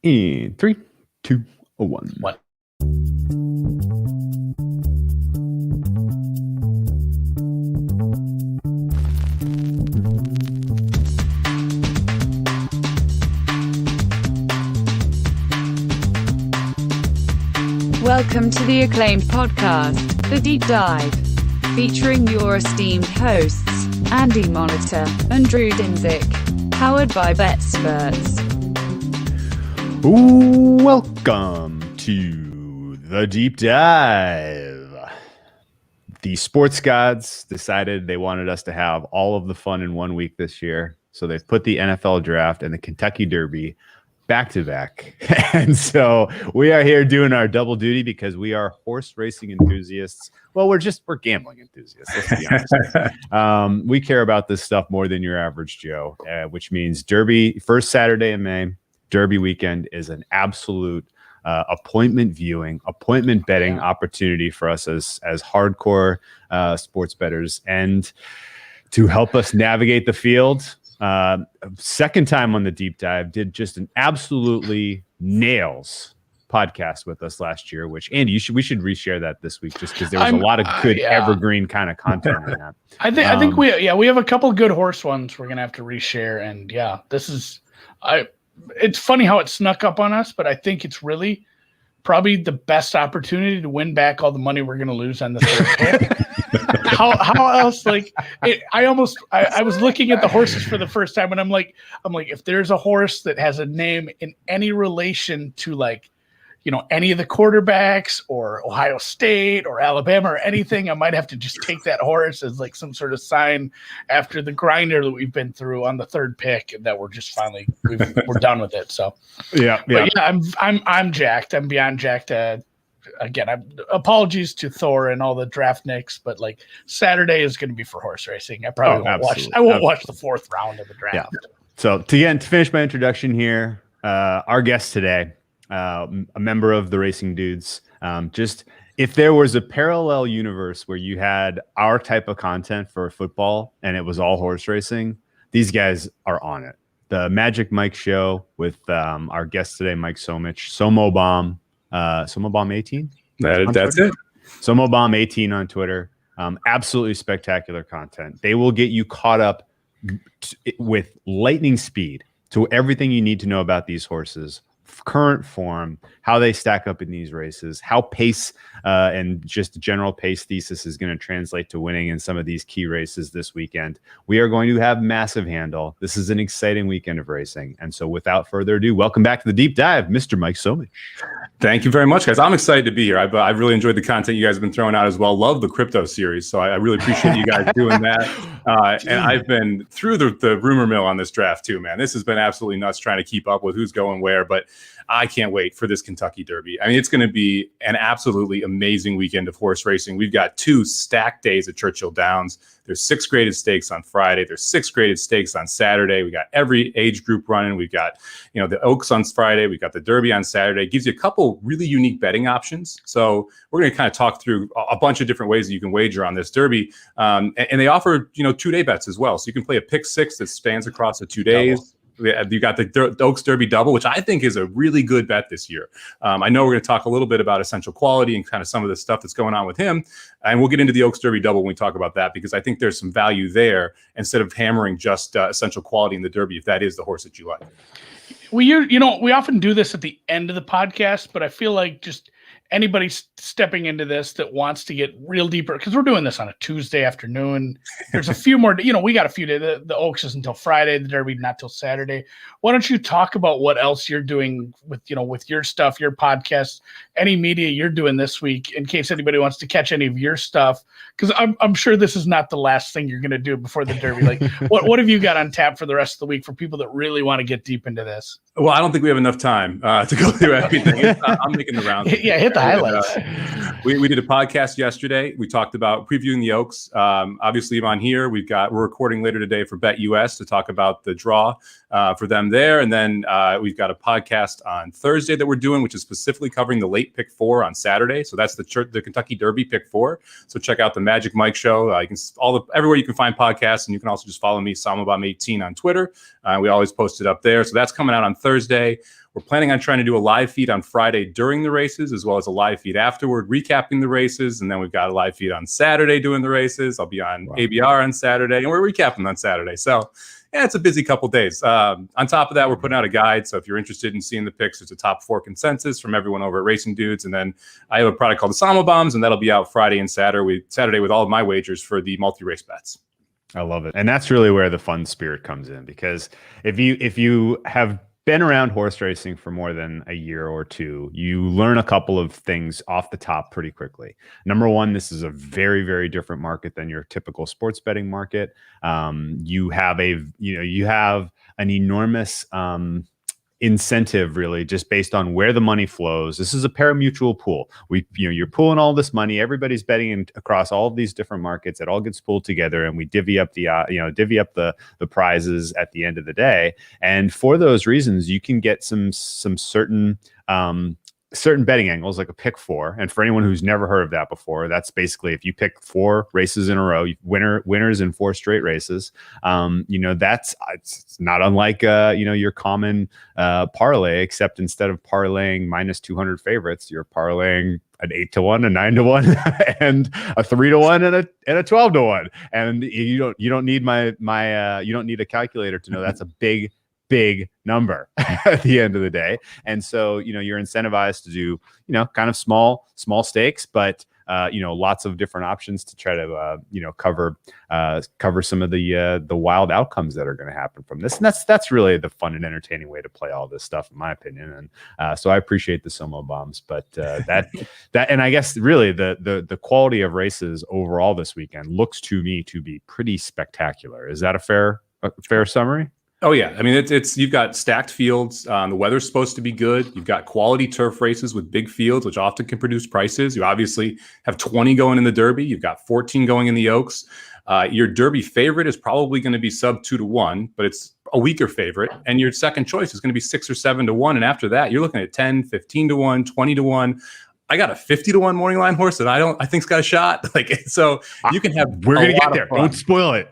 In 3, 2, 1. What? Welcome to the acclaimed podcast, The Deep Dive, featuring your esteemed hosts, Andy Monitor and Drew Dinzik, powered by BetSperts. Welcome to The Deep Dive. The sports gods decided they wanted us to have all of the fun in 1 week this year, so they've put the NFL draft and the Kentucky Derby back to back. And so we are here doing our double duty because we are horse racing enthusiasts. Well, we're gambling enthusiasts. Let's be honest. We care about this stuff more than your average Joe, which means Derby, first Saturday in May, Derby weekend is an absolute appointment viewing, appointment betting opportunity for us as hardcore sports bettors. And to help us navigate the field, second time on the deep dive, did just an absolutely nails podcast with us last year, which Andy, we should reshare that this week just because there was a lot of good evergreen kind of content in that. I think we have a couple of good horse ones we're gonna have to reshare, and it's funny how it snuck up on us, but I think it's really probably the best opportunity to win back all the money we're gonna lose on the third pick. How else? I was looking at the horses for the first time, and I'm like, if there's a horse that has a name in any relation to any of the quarterbacks or Ohio State or Alabama or anything, I might have to just take that horse as some sort of sign after the grinder that we've been through on the third pick that we're just finally we're done with it. So I'm jacked. I'm beyond jacked. Again, apologies to Thor and all the draft nicks, but Saturday is going to be for horse racing. I probably won't watch the fourth round of the draft. Yeah. So to finish my introduction here, our guest today, a member of the Racing Dudes. Just if there was a parallel universe where you had our type of content for football and it was all horse racing, these guys are on it. The Magic Mike show with our guest today, Mike Somich, Somo Bomb 18. That's it. Somo Bomb 18 on Twitter. Absolutely spectacular content. They will get you caught up with lightning speed to everything you need to know about these horses, current form, how they stack up in these races, how pace and just general pace thesis is going to translate to winning in some of these key races this weekend. We are going to have massive handle. This is an exciting weekend of racing. And so without further ado, welcome back to the Deep Dive, Mr. Mike Somich. Thank you very much, guys. I'm excited to be here. I've really enjoyed the content you guys have been throwing out as well. Love the crypto series. So I really appreciate you guys doing that. And I've been through the rumor mill on this draft too, man. This has been absolutely nuts trying to keep up with who's going where, but I can't wait for this Kentucky Derby. I mean, it's going to be an absolutely amazing weekend of horse racing. We've got 2 stacked days at Churchill Downs. There's 6 graded stakes on Friday. There's 6 graded stakes on Saturday. We got every age group running. We've got, the Oaks on Friday. We've got the Derby on Saturday. It gives you a couple really unique betting options. So we're going to kind of talk through a bunch of different ways that you can wager on this Derby. And they offer, 2-day bets as well. So you can play a pick 6 that spans across the 2 days. You got the Oaks Derby double, which I think is a really good bet this year. I know we're going to talk a little bit about Essential Quality and kind of some of the stuff that's going on with him. And we'll get into the Oaks Derby double when we talk about that, because I think there's some value there instead of hammering just Essential Quality in the Derby, if that is the horse that you like. We often do this at the end of the podcast, but I feel like just anybody stepping into this that wants to get real deeper, because we're doing this on a Tuesday afternoon. There's a few more, we got a few days. The Oaks is until Friday, the Derby not till Saturday. Why don't you talk about what else you're doing with your stuff, your podcast, any media you're doing this week, in case anybody wants to catch any of your stuff? Because I'm sure this is not the last thing you're going to do before the Derby. What have you got on tap for the rest of the week for people that really want to get deep into this? Well, I don't think we have enough time to go through everything. I'm making the rounds. Yeah, hit the highlights. We did a podcast yesterday. We talked about previewing the Oaks. Obviously, I'm on here. We're recording later today for Bet US to talk about the draw for them there. And then we've got a podcast on Thursday that we're doing, which is specifically covering the late pick 4 on Saturday. So that's the Kentucky Derby pick 4. So check out the Magic Mike show. You can everywhere you can find podcasts, and you can also just follow me, Samabam18 on Twitter. We always post it up there. So that's coming out on Thursday. We're planning on trying to do a live feed on Friday during the races, as well as a live feed afterward, recapping the races. And then we've got a live feed on Saturday doing the races. I'll be on ABR on Saturday, and we're recapping on Saturday. So yeah, it's a busy couple days. On top of that, we're putting out a guide. So if you're interested in seeing the picks, there's a top 4 consensus from everyone over at Racing Dudes. And then I have a product called the Sama Bombs, and that'll be out Friday and Saturday with all of my wagers for the multi-race bets. I love it. And that's really where the fun spirit comes in, because if you have been around horse racing for more than a year or two, you learn a couple of things off the top pretty quickly. Number one, this is a very, very different market than your typical sports betting market. You have an enormous incentive, really, just based on where the money flows. This is a pari-mutuel pool. You're pooling all this money. Everybody's betting across all of these different markets. It all gets pooled together, and we divvy up the prizes at the end of the day. And for those reasons, you can get some certain betting angles, like a pick 4. And for anyone who's never heard of that before, that's basically if you pick 4 races in a row, winners in 4 straight races. It's not unlike your common parlay, except instead of parlaying minus 200 favorites, you're parlaying an 8-1, a 9-1, and a 3-1, and a 12-1. And you don't need you don't need a calculator to know that's a big number at the end of the day. And so, you're incentivized to do, kind of small stakes, but, lots of different options to try to, cover some of the wild outcomes that are going to happen from this. And that's really the fun and entertaining way to play all this stuff, in my opinion. And so I appreciate the Somo Bombs, but and I guess really the quality of races overall this weekend looks to me to be pretty spectacular. Is that a fair summary? Oh yeah, I mean it's you've got stacked fields. The weather's supposed to be good. You've got quality turf races with big fields, which often can produce prices. You obviously have 20 going in the Derby. You've got 14 going in the Oaks. Your Derby favorite is probably going to be sub 2-1, but it's a weaker favorite. And your second choice is going to be 6 or 7-1. And after that, you're looking at 10, 15-1, 20-1. I got a 50-1 morning line horse that I think's got a shot. So you can have. We're gonna get there. Don't spoil it.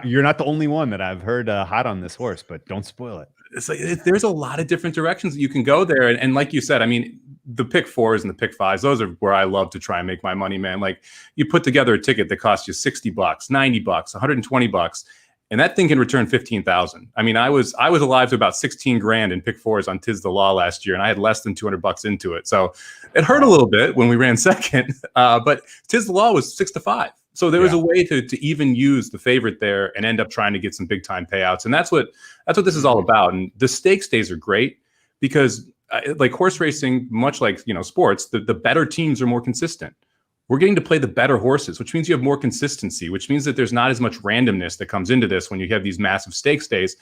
You're not the only one that I've heard hot on this horse, but don't spoil it. There's a lot of different directions that you can go there, and like you said, I mean, the pick 4s and the pick 5s, those are where I love to try and make my money, man. Like, you put together a ticket that costs you $60, $90, $120. And that thing can return 15,000. I mean, I was alive to about 16 grand in pick 4s on Tis the Law last year, and I had less than $200 into it. So it hurt a little bit when we ran second, but Tis the Law was 6-5. So there was a way to even use the favorite there and end up trying to get some big time payouts. And that's what this is all about. And the stakes days are great because like horse racing, much like, sports, the better teams are more consistent. We're getting to play the better horses, which means you have more consistency, which means that there's not as much randomness that comes into this when you have these massive stakes days.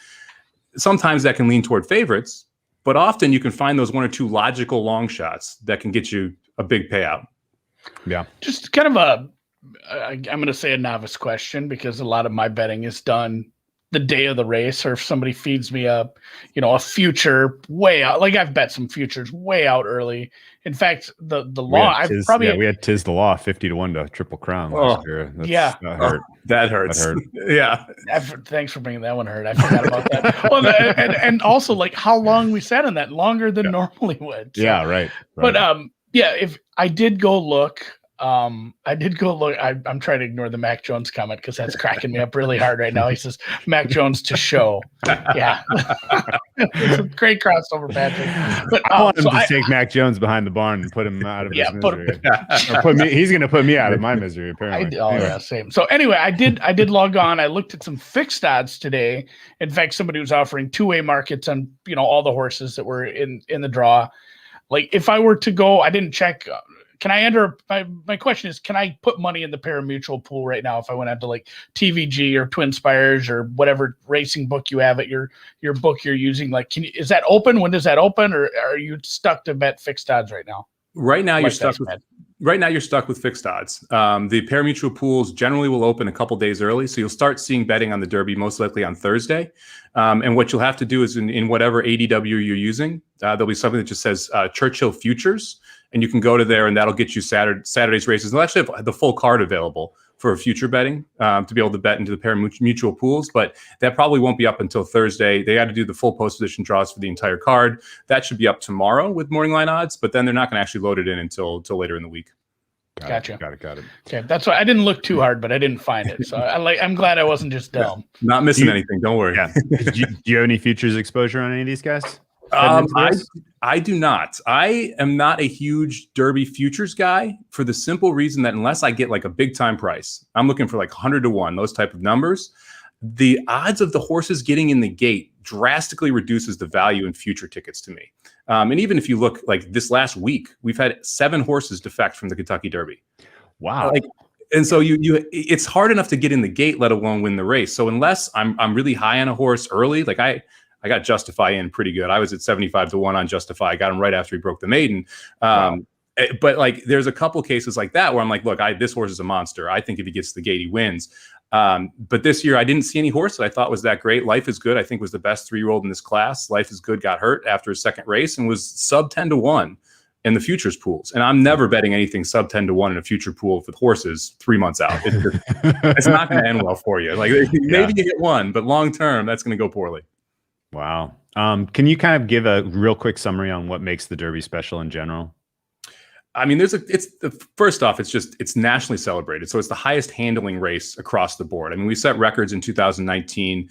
Sometimes that can lean toward favorites, but often you can find those 1 or 2 logical long shots that can get you a big payout. Yeah. Just kind of I'm going to say a novice question, because a lot of my betting is done the day of the race, or if somebody feeds me a future way out, like I've bet some futures way out early. In fact, the law, we had Tis the Law 50-1 to Triple Crown last year. That hurt. That hurts. That hurt. Yeah. Thanks for bringing that one. Hurt. I forgot about that. Well, and also like how long we sat on that, longer than normally would. So. Yeah, right. But if I did go look. I'm trying to ignore the Mac Jones comment because that's cracking me up really hard right now. He says Mac Jones to show. Yeah. It's a great crossover, Patrick. But I want him to take Mac Jones behind the barn and put him out of his misery. He's going to put me out of my misery, apparently. Same. So anyway, I did log on. I looked at some fixed odds today. In fact, somebody was offering 2-way markets on, all the horses that were in the draw. Like if I were to go, I didn't check. Can I enter? My question is, can I put money in the pari-mutuel pool right now if I went out to like TVG or Twin Spires or whatever racing book you have at your book you're using? Like, is that open? When does that open, or are you stuck to bet fixed odds right now? Right now, you're stuck with fixed odds. The pari-mutuel pools generally will open a couple days early, so you'll start seeing betting on the Derby most likely on Thursday. And what you'll have to do is in whatever ADW you're using, there'll be something that just says Churchill Futures, and you can go to there, and that'll get you Saturday's races. They'll actually have the full card available for future betting to be able to bet into the pair mutual pools, but that probably won't be up until Thursday. They got to do the full post position draws for the entire card. That should be up tomorrow with morning line odds, but then they're not going to actually load it in until later in the week. Gotcha. Got it. Okay, that's why I didn't look too hard, but I didn't find it. So I'm glad I wasn't just dumb. Not missing anything. Don't worry. Yeah. Do you have any futures exposure on any of these guys? I do not. I am not a huge Derby futures guy for the simple reason that unless I get like a big time price, I'm looking for like 100 to 1, those type of numbers. The odds of the horses getting in the gate drastically reduces the value in future tickets to me. And even if you look like this last week, we've had 7 horses defect from the Kentucky Derby. Wow. And so it's hard enough to get in the gate, let alone win the race. So unless I'm really high on a horse early, like I got Justify in pretty good. I was at 75 to 1 on Justify. I got him right after he broke the maiden. Wow. But like, there's a couple cases like that where I'm like, look, this horse is a monster. I think if he gets to the gate, he wins. But this year I didn't see any horse that I thought was that great. Life is Good, I think, was the best 3-year-old in this class. Life is Good got hurt after his second race and was sub 10 to 1 in the futures pools. And I'm never betting anything sub 10 to 1 in a future pool with horses 3 months out. It's not going to end well for you. Like maybe you get one, but long term, that's going to go poorly. Wow. Can you kind of give a real quick summary on what makes the Derby special in general? I mean, first off, it's nationally celebrated. So it's the highest handling race across the board. I mean, we set records in 2019.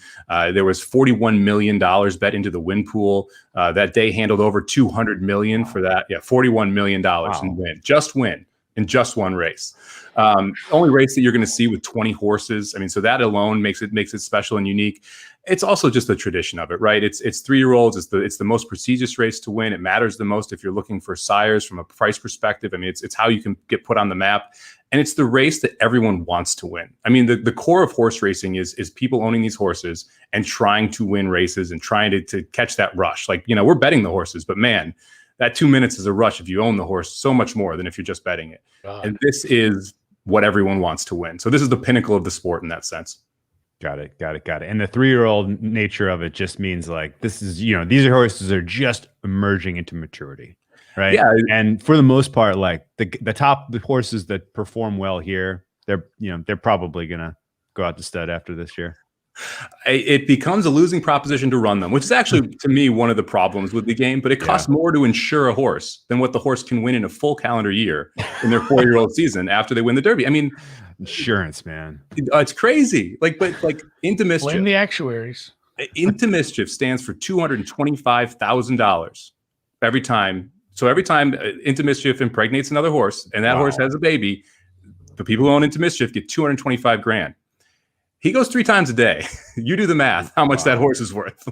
There was $41 million bet into the win pool. That day handled over $200 million for that. Yeah, $41 million in win. Just win in just one race. Only race that you're going to see with 20 horses. I mean, so that alone makes it special and unique. It's also just the tradition of it, right? It's 3-year-olds. It's the most prestigious race to win. It matters the most if you're looking for sires from a price perspective. I mean, it's how you can get put on the map, and it's the race that everyone wants to win. I mean, the core of horse racing is people owning these horses and trying to win races and trying to catch that rush. Like, we're betting the horses, but man, that 2 minutes is a rush if you own the horse, so much more than if you're just betting it. God. And this is what everyone wants to win. So this is the pinnacle of the sport in that sense. Got it. And the 3-year-old nature of it just means like this is, these horses are just emerging into maturity, right? Yeah. And for the most part, like the horses that perform well here, they're probably gonna go out to stud after this year. It becomes a losing proposition to run them, which is actually, to me, one of the problems with the game. But it costs more to insure a horse than what the horse can win in a full calendar year in their 4-year-old season after they win the Derby. I mean, insurance, man, it's crazy. But Into Mischief, blame the actuaries. Into Mischief stands for $225,000 every time. So every time Into Mischief impregnates another horse and that horse has a baby, the people who own Into Mischief get $225,000. He goes 3 times a day. You do the math, how much that horse is worth.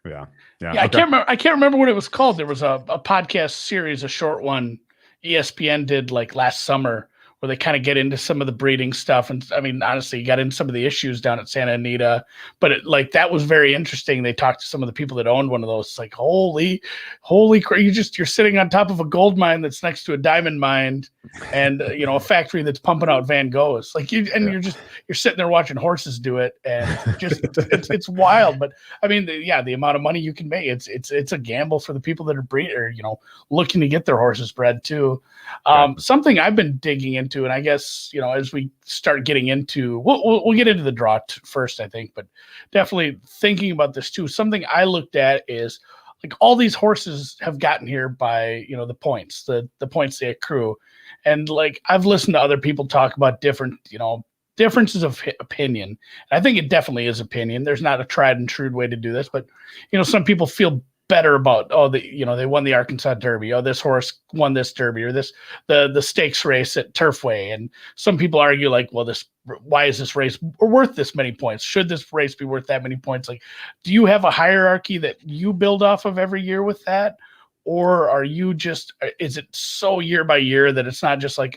Yeah. Okay. I can't remember what it was called. There was a podcast series, a short one ESPN did like last summer, where they kind of get into some of the breeding stuff. And I mean, honestly, you got into some of the issues down at Santa Anita, but that was very interesting. They talked to some of the people that owned one of those. It's like, holy crap. You're sitting on top of a gold mine that's next to a diamond mine and, a factory that's pumping out Van Goghs. You're sitting there watching horses do it. And just, it's wild. But I mean, the amount of money you can make, it's a gamble for the people that are looking to get their horses bred too. Something I've been digging into, and I guess, as we start getting into, we'll get into the draw first, I think, but definitely thinking about this too. Something I looked at is all these horses have gotten here by, the points, the points they accrue. And I've listened to other people talk about different, differences of opinion. And I think it definitely is opinion. There's not a tried and true way to do this, but, some people feel better about, they won the Arkansas Derby. Oh, this horse won this Derby, or the stakes race at Turfway. And some people argue why is this race worth this many points? Should this race be worth that many points? Do you have a hierarchy that you build off of every year with that? Or are you is it so year by year that it's not just I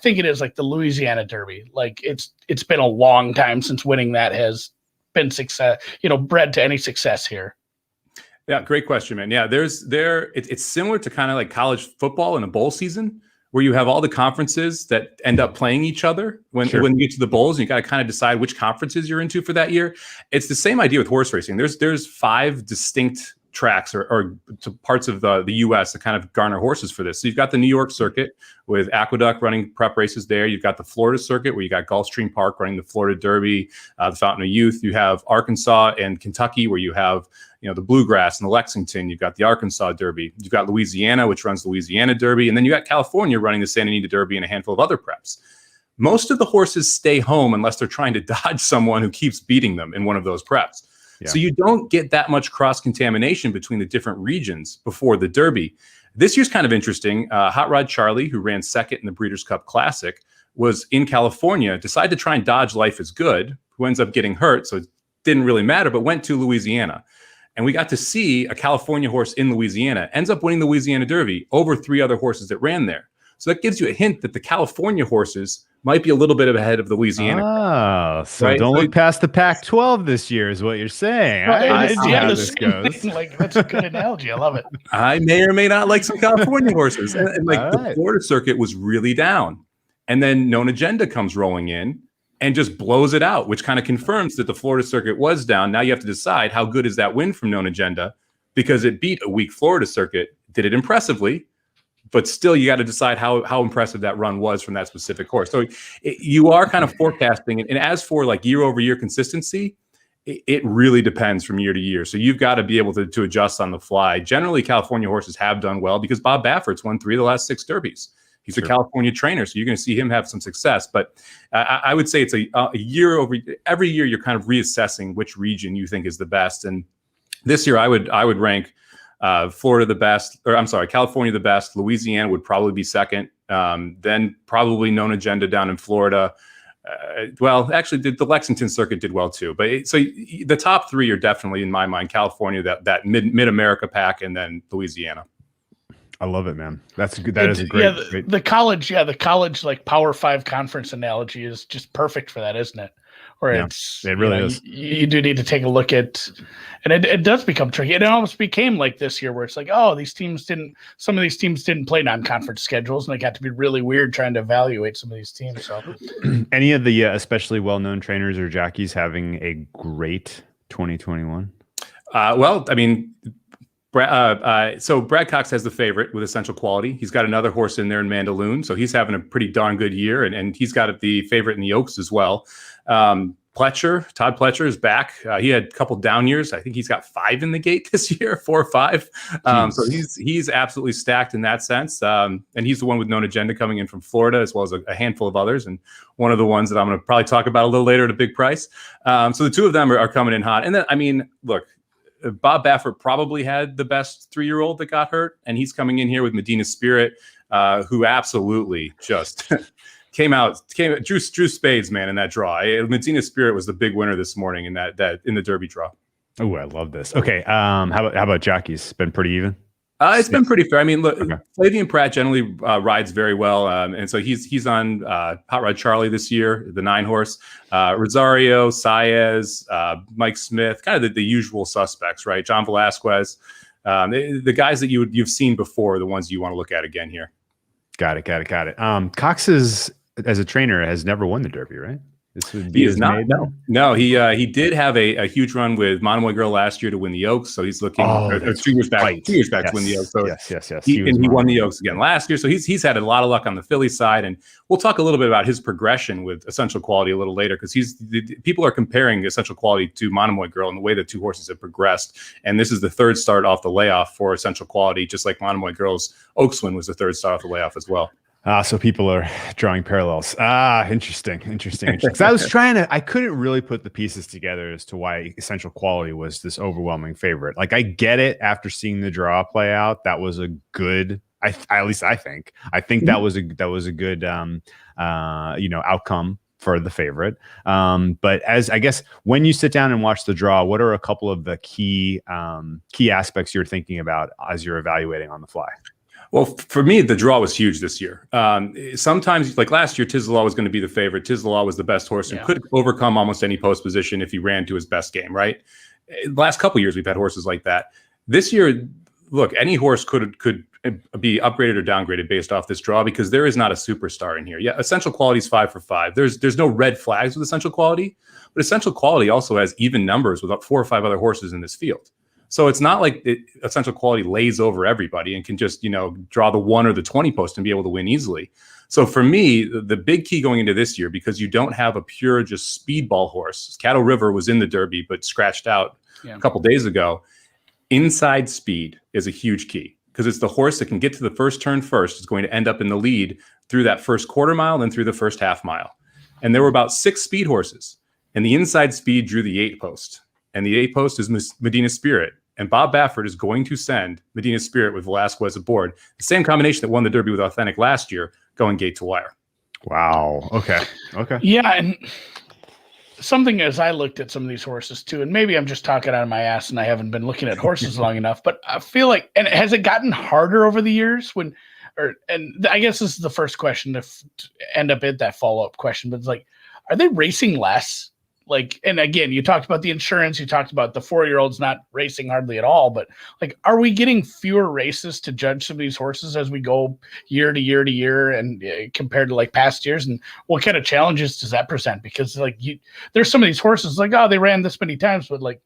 think it is like the Louisiana Derby. It's been a long time since winning that has been success, bred to any success here. Yeah, great question, man. Yeah, it's similar to kind of like college football in a bowl season, where you have all the conferences that end up playing each other when you get to the bowls, and you got to kind of decide which conferences you're into for that year. It's the same idea with horse racing. There's 5 distinct tracks or to parts of the U.S. to kind of garner horses for this. So you've got the New York circuit with Aqueduct running prep races there. You've got the Florida circuit where you got Gulfstream Park running the Florida Derby, the Fountain of Youth. You have Arkansas and Kentucky where you have the Bluegrass and the Lexington. You've got the Arkansas Derby. You've got Louisiana, which runs the Louisiana Derby, and then you got California running the Santa Anita Derby and a handful of other preps. Most of the horses stay home unless they're trying to dodge someone who keeps beating them in one of those preps. Yeah. So you don't get that much cross-contamination between the different regions before the Derby. This year's kind of interesting. Hot Rod Charlie, who ran second in the Breeders' Cup Classic, was in California, decided to try and dodge Life is Good, who ends up getting hurt, so it didn't really matter, but went to Louisiana. And we got to see a California horse in Louisiana, ends up winning the Louisiana Derby over 3 other horses that ran there. So that gives you a hint that the California horses might be a little bit ahead of the Louisiana. Oh, so right? Don't look past the Pac-12 this year is what you're saying. I see how this goes. Like, that's a good analogy. I love it. I may or may not like some California horses. And the Florida circuit was really down. And then Known Agenda comes rolling in and just blows it out, which kind of confirms that the Florida circuit was down. Now you have to decide how good is that win from Known Agenda because it beat a weak Florida circuit. Did it impressively? But still, you got to decide how impressive that run was from that specific horse. So you are kind of forecasting. And as for like year over year consistency, it really depends from year to year. So you've got to be able to adjust on the fly. Generally, California horses have done well because Bob Baffert's won 3 of the last 6 Derbies. He's a California trainer, so you're going to see him have some success. But I would say it's a year over every year. You're kind of reassessing which region you think is the best. And this year, I would rank Florida the best, or I'm sorry, California the best. Louisiana would probably be second. Then probably Known Agenda down in Florida. Well, actually, the Lexington circuit did well too. But so the top 3 are definitely in my mind: California, that mid America pack, and then Louisiana. I love it, man. That's good. That is a great. Yeah, the college like Power 5 conference analogy is just perfect for that, isn't it? Where it really is. You do need to take a look at, and it does become tricky. It almost became like this year where it's like, oh, some of these teams didn't play non-conference schedules, and it got to be really weird trying to evaluate some of these teams. So, any of the especially well-known trainers or jockeys having a great 2021? Well, I mean, so Brad Cox has the favorite with Essential Quality. He's got another horse in there in Mandaloon, so he's having a pretty darn good year, and he's got the favorite in the Oaks as well. Todd Pletcher is back. He had a couple down years. I think he's got 5 in the gate this year, 4 or 5. So he's absolutely stacked in that sense. And he's the one with Known Agenda coming in from Florida, as well as a handful of others, and one of the ones that I'm going to probably talk about a little later at a big price. So the 2 of them are coming in hot. And then, I mean, look, Bob Baffert probably had the best 3-year-old that got hurt, and he's coming in here with Medina Spirit, who absolutely just drew spades, man, in that draw. Medina Spirit was the big winner this morning in that in the Derby draw. Oh, I love this. Okay, how about jockeys? Been pretty even. It's been pretty fair. I mean, look, Flavian Pratt generally rides very well, and so he's on Hot Rod Charlie this year, the 9 horse. Rosario, Saez, Mike Smith, kind of the usual suspects, right? John Velasquez, the guys that you've seen before, the ones you want to look at again here. Got it. Cox as a trainer has never won the Derby, right? This would be he is not. No. He did have a huge run with Monomoy Girl last year to win the Oaks, so he's looking 2 years back. Right. 2 years back to win the Oaks. So yes. He won the Oaks again last year, so he's had a lot of luck on the Philly side, and we'll talk a little bit about his progression with Essential Quality a little later because people are comparing Essential Quality to Monomoy Girl and the way the 2 horses have progressed, and this is the 3rd start off the layoff for Essential Quality, just like Monomoy Girl's Oaks win was the 3rd start off the layoff as well. So people are drawing parallels. Interesting. Because I couldn't really put the pieces together as to why Essential Quality was this overwhelming favorite. Like, I get it after seeing the draw play out. That was a good, at least I think that was a good, outcome for the favorite. But as I guess when you sit down and watch the draw, what are a couple of the key aspects you're thinking about as you're evaluating on the fly? Well, for me, the draw was huge this year. Sometimes, like last year, Tizelaw was going to be the favorite. Tizelaw was the best horse and could overcome almost any post position if he ran to his best game, right? The last couple of years, we've had horses like that. This year, look, any horse could be upgraded or downgraded based off this draw because there is not a superstar in here. Yeah, Essential Quality is 5 for 5. There's no red flags with Essential Quality, but Essential Quality also has even numbers with 4 or 5 other horses in this field. So it's not like Essential Quality lays over everybody and can just, draw the 1 or the 20 post and be able to win easily. So for me, the big key going into this year, because you don't have a pure just speedball horse. Cattle River was in the Derby, but scratched out a couple days ago. Inside speed is a huge key, because it's the horse that can get to the first turn first is going to end up in the lead through that first quarter mile, then through the first half mile. And there were about 6 speed horses, and the inside speed drew the 8 post. And the 8 post is Medina Spirit. And Bob Baffert is going to send Medina Spirit with Velasquez aboard. The same combination that won the Derby with Authentic last year, going gate to wire. Wow. Okay. Yeah, and something as I looked at some of these horses too, and maybe I'm just talking out of my ass and I haven't been looking at horses long enough, but I feel like, and has it gotten harder over the years and I guess this is the first question to end up at that follow-up question, but it's like, are they racing less? Like, and again, you talked about the insurance, you talked about the 4-year-olds not racing hardly at all, but like, are we getting fewer races to judge some of these horses as we go year to year to year and compared to like past years? And what kind of challenges does that present? Because like there's some of these horses like, oh, they ran this many times, but like,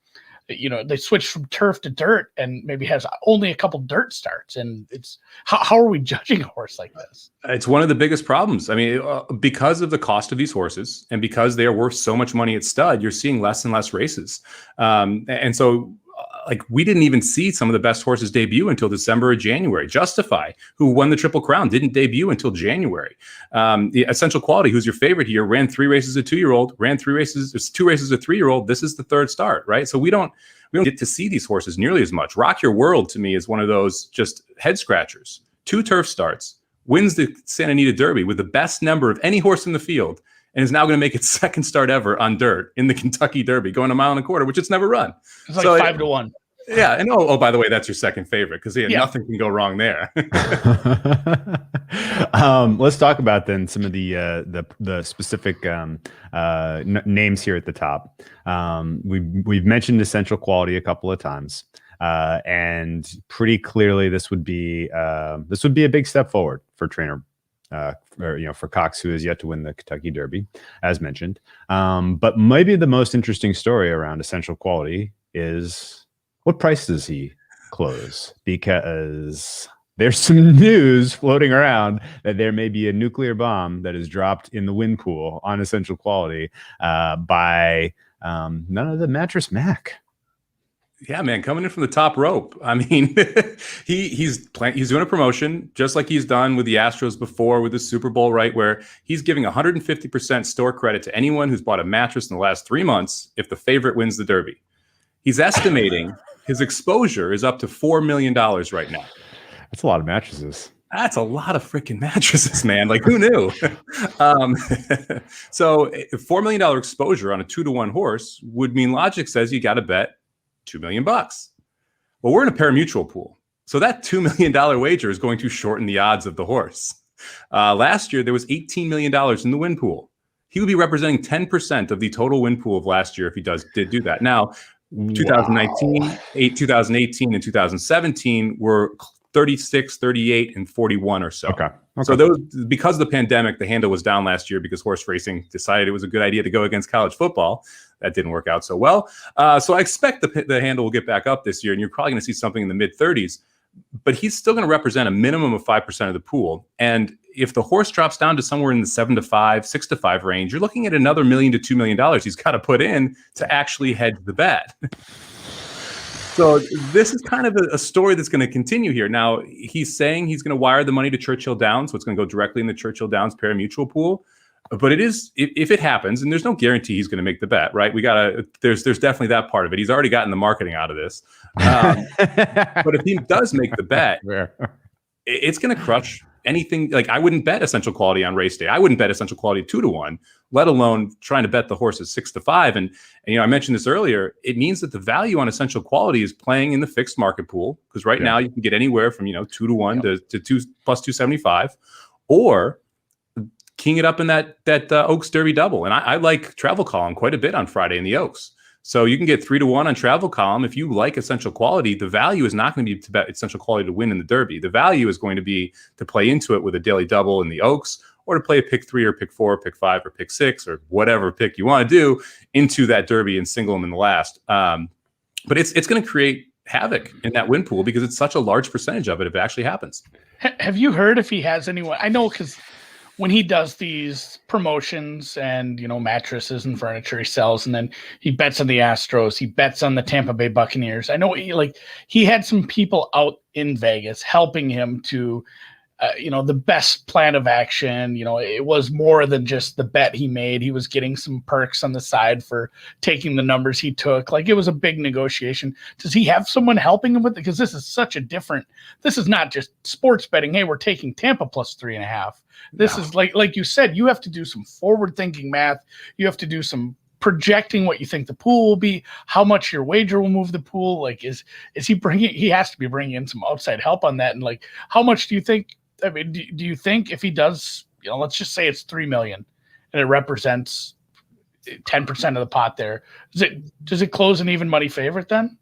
they switched from turf to dirt and maybe has only a couple dirt starts. And it's how are we judging a horse like this? It's one of the biggest problems. I mean, because of the cost of these horses and because they are worth so much money at stud, you're seeing less and less races. And so like we didn't even see some of the best horses debut until December or January. Justify, who won the Triple Crown, didn't debut until January. The Essential Quality, who's your favorite here, ran 3 races a 2-year-old, ran 2 races a 3-year-old. This is the 3rd start, right? So we don't get to see these horses nearly as much. Rock Your World to me is one of those just head scratchers. 2 turf starts, wins the Santa Anita Derby with the best number of any horse in the field, and is now going to make its 2nd start ever on dirt in the Kentucky Derby, going 1.25 miles, which it's never run. It's like 5 to 1. Yeah, and oh, by the way, that's your 2nd favorite, because nothing can go wrong there. Let's talk about then some of the specific names here at the top. We've mentioned Essential Quality a couple of times, and pretty clearly this would be a big step forward for trainer. For Cox, who has yet to win the Kentucky Derby, as mentioned. But maybe the most interesting story around Essential Quality is, what price does he close? Because there's some news floating around that there may be a nuclear bomb that is dropped in the win pool on Essential Quality by none other than Mattress Mac. Yeah, man, coming in from the top rope. I mean, he's doing a promotion just like he's done with the Astros before with the Super Bowl, right? Where he's giving 150% store credit to anyone who's bought a mattress in the last 3 months if the favorite wins the Derby. He's estimating his exposure is up to $4 million right now. That's a lot of mattresses. That's a lot of freaking mattresses, man. Like, who knew? So $4 million exposure on a 2-to-1 horse would mean logic says you got to bet $2 million. Well, we're in a pari-mutuel pool. So that $2 million wager is going to shorten the odds of the horse. Last year, there was $18 million in the win pool. He would be representing 10% of the total win pool of last year if he did do that. Now, 2019, 2018, and 2017 were 36, 38, and 41 or so. Okay. So those, because of the pandemic, the handle was down last year because horse racing decided it was a good idea to go against college football. That didn't work out so well. So I expect the handle will get back up this year, and you're probably going to see something in the mid-30s. But he's still going to represent a minimum of 5% of the pool. And if the horse drops down to somewhere in the 7 to 5, 6 to 5 range, you're looking at another $1 million to $2 million he's got to put in to actually hedge the bet. So this is kind of a story that's going to continue here. Now, he's saying he's going to wire the money to Churchill Downs, so it's going to go directly in the Churchill Downs pari-mutuel pool. But it is, if it happens, and there's no guarantee he's going to make the bet, right? There's definitely that part of it. He's already gotten the marketing out of this. But if he does make the bet, it's going to crush anything. Like, I wouldn't bet Essential Quality on race day. I wouldn't bet Essential Quality 2-to-1, let alone trying to bet the horse at 6 to 5. And I mentioned this earlier. It means that the value on Essential Quality is playing in the fixed market pool, because right now you can get anywhere from 2-to-1 to 2 plus 275, or king it up in that Oaks Derby double. And I like Travel Column quite a bit on Friday in the Oaks. So you can get 3-to-1 on Travel Column. If you like Essential Quality, the value is not going to be to bet Essential Quality to win in the Derby. The value is going to be to play into it with a daily double in the Oaks, or to play a pick 3 or pick 4 or pick 5 or pick 6 or whatever pick you want to do into that Derby and single them in the last. But it's going to create havoc in that win pool because it's such a large percentage of it if it actually happens. Have you heard if he has anyone? I know because when he does these promotions and, mattresses and furniture he sells, and then he bets on the Astros, he bets on the Tampa Bay Buccaneers. I know he had some people out in Vegas helping him to, the best plan of action. It was more than just the bet he made. He was getting some perks on the side for taking the numbers he took. Like, it was a big negotiation. Does he have someone helping him with it? Because this is not just sports betting. Hey, we're taking Tampa plus 3.5. This is like you said, you have to do some forward thinking math. You have to do some projecting what you think the pool will be, how much your wager will move the pool. Like, is he has to be bringing in some outside help on that. And like, how much do you think, do you think if he does, let's just say it's 3 million and it represents 10% of the pot there, does it close an even money favorite then?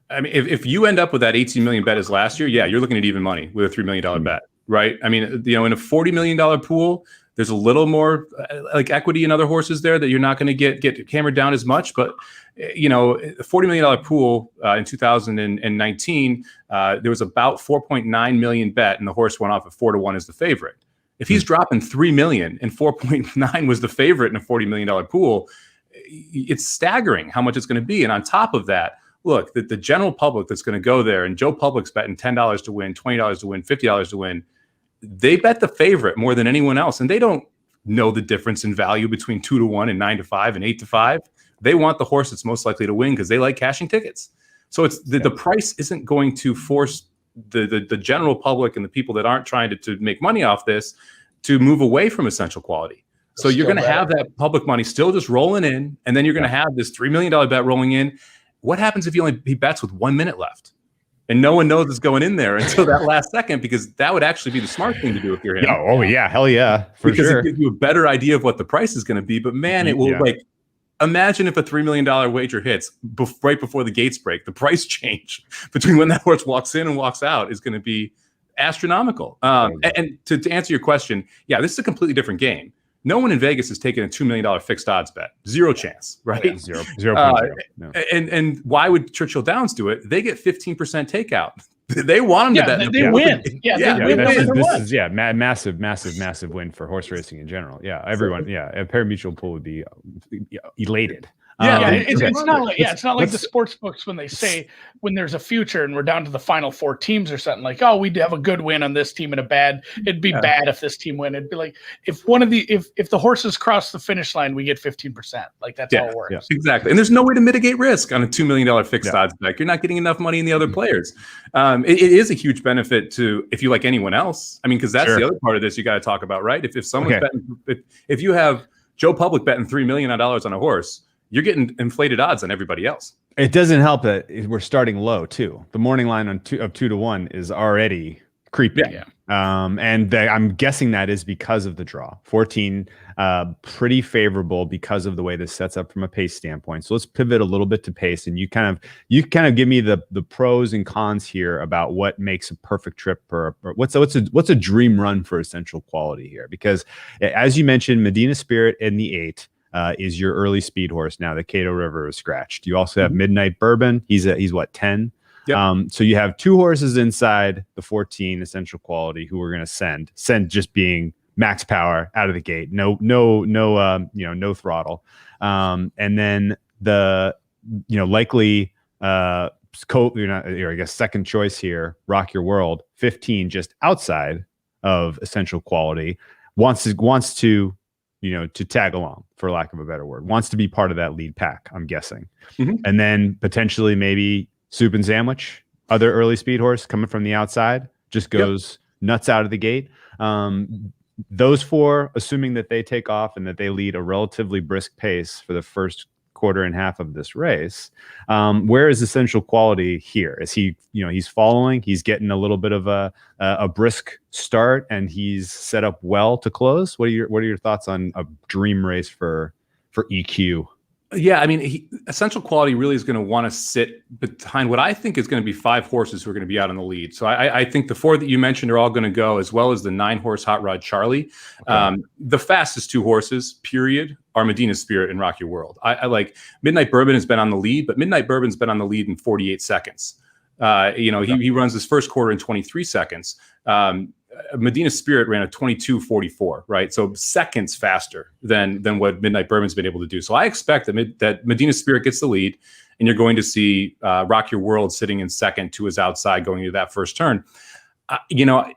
I mean, if you end up with that 18 million bet as last year, yeah, you're looking at even money with a $3 million bet, right? I mean, in a $40 million pool, there's a little more like equity in other horses there that you're not going to get hammered down as much. But, a $40 million pool in 2019, there was about 4.9 million bet and the horse went off at 4-1 as the favorite. If he's dropping 3 million and 4.9 was the favorite in a $40 million pool, it's staggering how much it's going to be. And on top of that, look, the general public that's going to go there, and Joe Public's betting $10 to win, $20 to win, $50 to win, they bet the favorite more than anyone else. And they don't know the difference in value between 2-1 and 9-5 and 8-5. They want the horse that's most likely to win because they like cashing tickets. So it's the price isn't going to force the general public and the people that aren't trying to make money off this to move away from essential quality. So you're going to have that public money still just rolling in, and then you're going to have this $3 million bet rolling in. What happens if he bets with 1 minute left? And no one knows it's going in there until that last second, because that would actually be the smart thing to do if you're him. Oh yeah, hell yeah, because it gives you a better idea of what the price is going to be. But man, it will imagine if a $3 million wager hits right before the gates break. The price change between when that horse walks in and walks out is going to be astronomical. And to answer your question, yeah, this is a completely different game. No one in Vegas has taken a $2 million fixed odds bet. Zero chance, right? Yeah, 0.0. No. And why would Churchill Downs do it? They get 15% takeout. They want them to bet. They win. This is massive win for horse racing in general. Yeah, everyone. Yeah, a pari-mutuel pool would be elated. It's not like the sports books when they say when there's a future and we're down to the final 4 teams or something, like, oh, we'd have a good win on this team and it'd be bad if this team win. It'd be like if the horses cross the finish line, we get 15%. Like, that's how it works. Yeah, exactly. And there's no way to mitigate risk on a $2 million fixed odds bet. You're not getting enough money in the other players. It is a huge benefit to, if you like anyone else. I mean, because that's the other part of this you got to talk about, right? If someone's betting, if you have Joe Public betting $3 million on a horse, you're getting inflated odds on everybody else. It doesn't help that we're starting low too. The morning line of 2-1 is already creeping. Yeah. I'm guessing that is because of the draw. 14, pretty favorable because of the way this sets up from a pace standpoint. So let's pivot a little bit to pace, and you kind of give me the pros and cons here about what makes a perfect trip or what's a dream run for essential quality here. Because as you mentioned, Medina Spirit in the 8. Is your early speed horse now that Cato River is scratched. You also have Midnight Bourbon. He's what, 10? Yep. So you have 2 horses inside the 14 essential quality who we're going to send just being max power out of the gate. No throttle. And then the likely I guess second choice here, Rock Your World, 15 just outside of essential quality, wants to to tag along, for lack of a better word, wants to be part of that lead pack, I'm guessing. And then potentially maybe Soup and Sandwich, other early speed horse coming from the outside, just goes nuts out of the gate. Those 4, assuming that they take off and that they lead a relatively brisk pace for the first quarter and half of this race, where is essential quality here? Is he, he's following, he's getting a little bit of a brisk start, and he's set up well to close? What are your thoughts on a dream race for EQ? Yeah, I mean, essential quality really is going to want to sit behind what I think is going to be 5 horses who are going to be out on the lead. So I think the 4 that you mentioned are all going to go, as well as the 9-horse Hot Rod Charlie. Okay. The fastest 2 horses, period, are Medina Spirit and Rock Your World. I like Midnight Bourbon has been on the lead, but Midnight Bourbon's been on the lead in 48 seconds. He runs his first quarter in 23 seconds. Medina Spirit ran a 22:44, right? So seconds faster than what Midnight Bourbon's been able to do. So I expect that Medina Spirit gets the lead, and you're going to see Rock Your World sitting in second to his outside going into that first turn.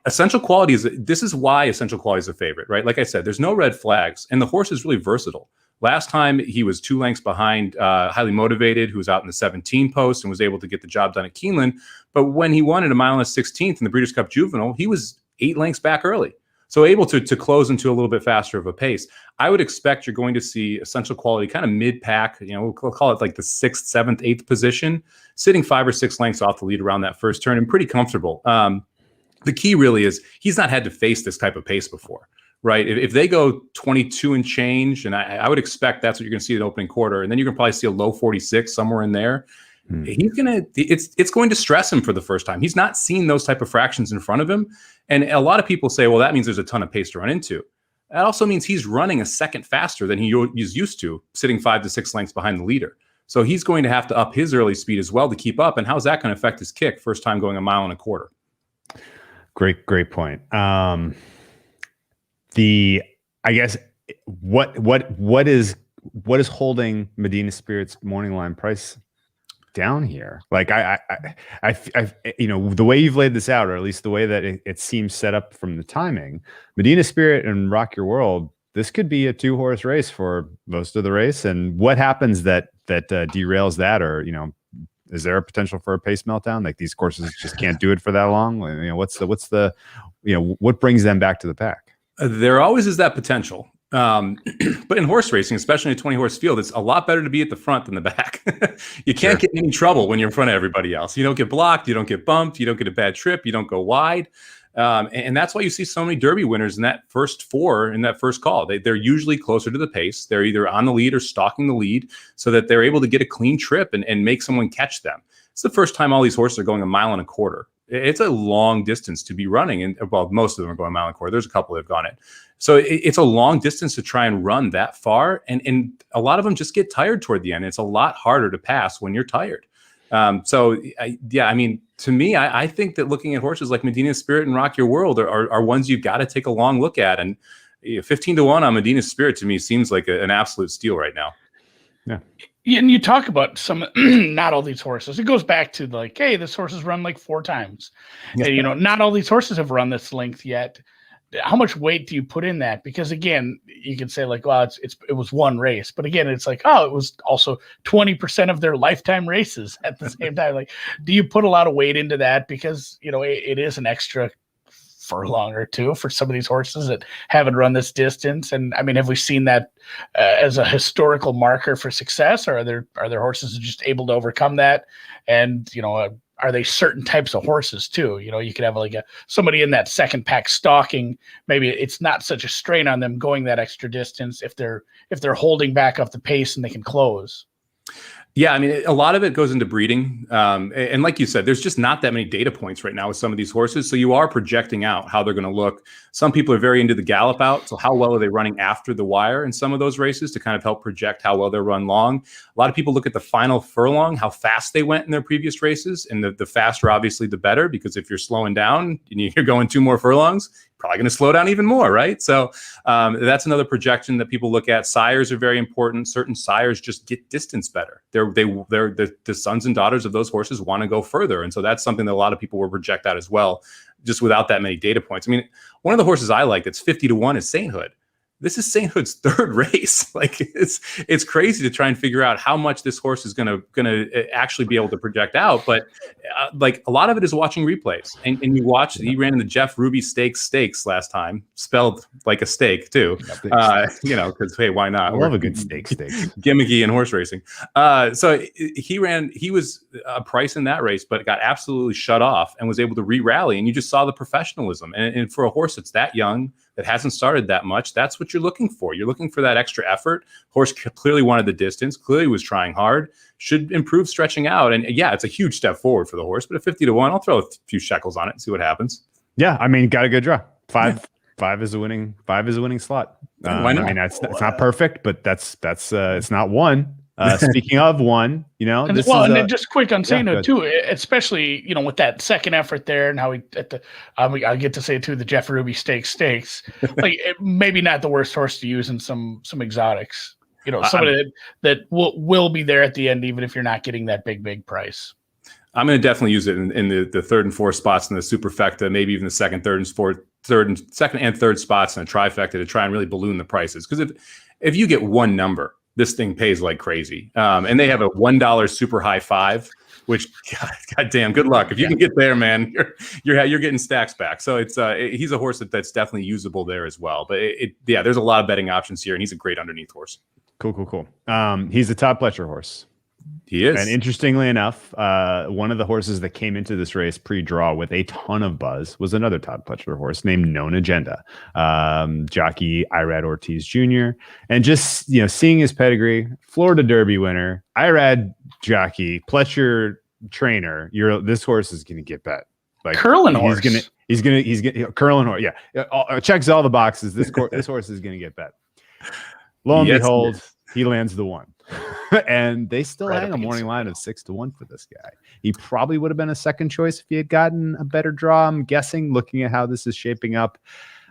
Essential Quality this is why Essential Quality is a favorite, right? Like I said, there's no red flags, and the horse is really versatile. Last time he was 2 lengths behind Highly Motivated, who was out in the 17 post and was able to get the job done at Keeneland. But when he won at a mile and a 16th in the Breeders' Cup Juvenile, he was 8 lengths back early. So able to close into a little bit faster of a pace. I would expect you're going to see Essential Quality kind of mid-pack, we'll call it like the 6th, 7th, 8th position, sitting 5 or 6 lengths off the lead around that first turn and pretty comfortable. The key really is he's not had to face this type of pace before. Right. If they go 22 and change, and I would expect that's what you're going to see in the opening quarter, and then you can probably see a low 46 somewhere in there. It's going to stress him for the first time. He's not seen those type of fractions in front of him. And a lot of people say, well, that means there's a ton of pace to run into. That also means he's running a second faster than he is used to, sitting 5 to 6 lengths behind the leader. So he's going to have to up his early speed as well to keep up. And how's that going to affect his kick first time going a mile and a quarter? Great point. I guess what is holding Medina Spirit's morning line price down here? Like I the way you've laid this out, or at least the way that it seems set up from the timing, Medina Spirit and Rock Your World, this could be a 2-horse race for most of the race. And what happens that derails that, or is there a potential for a pace meltdown? Like these courses just can't do it for that long. What brings them back to the pack? There always is that potential. But in horse racing, especially in a 20-horse field, it's a lot better to be at the front than the back. You can't get in any trouble when you're in front of everybody else. You don't get blocked. You don't get bumped. You don't get a bad trip. You don't go wide. And that's why you see so many Derby winners in that first 4 in that first call. They're usually closer to the pace. They're either on the lead or stalking the lead so that they're able to get a clean trip and make someone catch them. It's the first time all these horses are going a mile and a quarter. It's a long distance to be running. And most of them are going a mile and a quarter. There's a couple that have gone it. So it's a long distance to try and run that far. And a lot of them just get tired toward the end. It's a lot harder to pass when you're tired. To me, I think that looking at horses like Medina Spirit and Rock Your World are ones you've got to take a long look at. And 15-1 on Medina Spirit to me seems like an absolute steal right now. Yeah. And you talk about some, not all these horses. It goes back to like, hey, this horse has run like 4 times. Yes. And, not all these horses have run this length yet. How much weight do you put in that? Because again, you can say like, well, it was one race, but again, it's like, oh, it was also 20% of their lifetime races at the same time. Like, do you put a lot of weight into that? Because, it is an extra furlong or 2 for some of these horses that haven't run this distance. And I mean, have we seen that as a historical marker for success, or are there horses just able to overcome that? And, are they certain types of horses too? You could have like somebody in that second pack stalking. Maybe it's not such a strain on them going that extra distance if they're holding back off the pace and they can close. Yeah, I mean, a lot of it goes into breeding. And like you said, there's just not that many data points right now with some of these horses. So you are projecting out how they're going to look. Some people are very into the gallop out. So how well are they running after the wire in some of those races to kind of help project how well they run long? A lot of people look at the final furlong, how fast they went in their previous races. And the faster, obviously, the better, because if you're slowing down and you're going 2 more furlongs, probably going to slow down even more, right? So that's another projection that people look at. Sires are very important. Certain sires just get distance better. They're the sons and daughters of those horses want to go further, and so that's something that a lot of people will project out as well, just without that many data points. I mean, one of the horses I like that's 50-1 is Sainthood. This is Sainthood's 3rd race. Like it's crazy to try and figure out how much this horse is gonna actually be able to project out. But like a lot of it is watching replays. And you watch, he ran in the Jeff Ruby Stakes last time, spelled like a steak too. Because hey, why not? I love a good steak. Gimmicky in horse racing. So he was a price in that race, but got absolutely shut off and was able to re-rally. And you just saw the professionalism. And for a horse that's that young, that hasn't started that much, that's what you're looking for. You're looking for that extra effort. Horse clearly wanted the distance, clearly was trying hard, should improve stretching out. And yeah, it's a huge step forward for the horse, but at 50-1, I'll throw a few shekels on it and see what happens. Yeah, I mean, got a good draw. Five is a winning slot. Why not? I mean, it's not perfect, but that's it's not 1. Speaking of one, and then just quick on Sano too, especially with that second effort there, and how he I get to say it too, the Jeff Ruby stakes, like maybe not the worst horse to use in some exotics. Somebody that will be there at the end, even if you're not getting that big price. I'm going to definitely use it in the third and fourth spots in the superfecta, maybe even the second and third spots in a trifecta to try and really balloon the prices. Because if you get one number, this thing pays like crazy. And they have a $1 super high five, which God damn, good luck. If you can get there, man, you're getting stacks back. So he's a horse that's definitely usable there as well. But there's a lot of betting options here, and he's a great underneath horse. Cool. He's a Todd Pletcher horse. He is. And interestingly enough, one of the horses that came into this race pre-draw with a ton of buzz was another Todd Pletcher horse named Known Agenda, jockey Irad Ortiz Jr. And just seeing his pedigree, Florida Derby winner, Irad jockey, Pletcher trainer. This horse is going to get bet. Like curling horse. He's gonna curling horse. Yeah, checks all the boxes. This horse is going to get bet. Lo and behold, he lands the one. And they still hang a morning line of 6-1 for this guy. He probably would have been a second choice if he had gotten a better draw, I'm guessing, looking at how this is shaping up.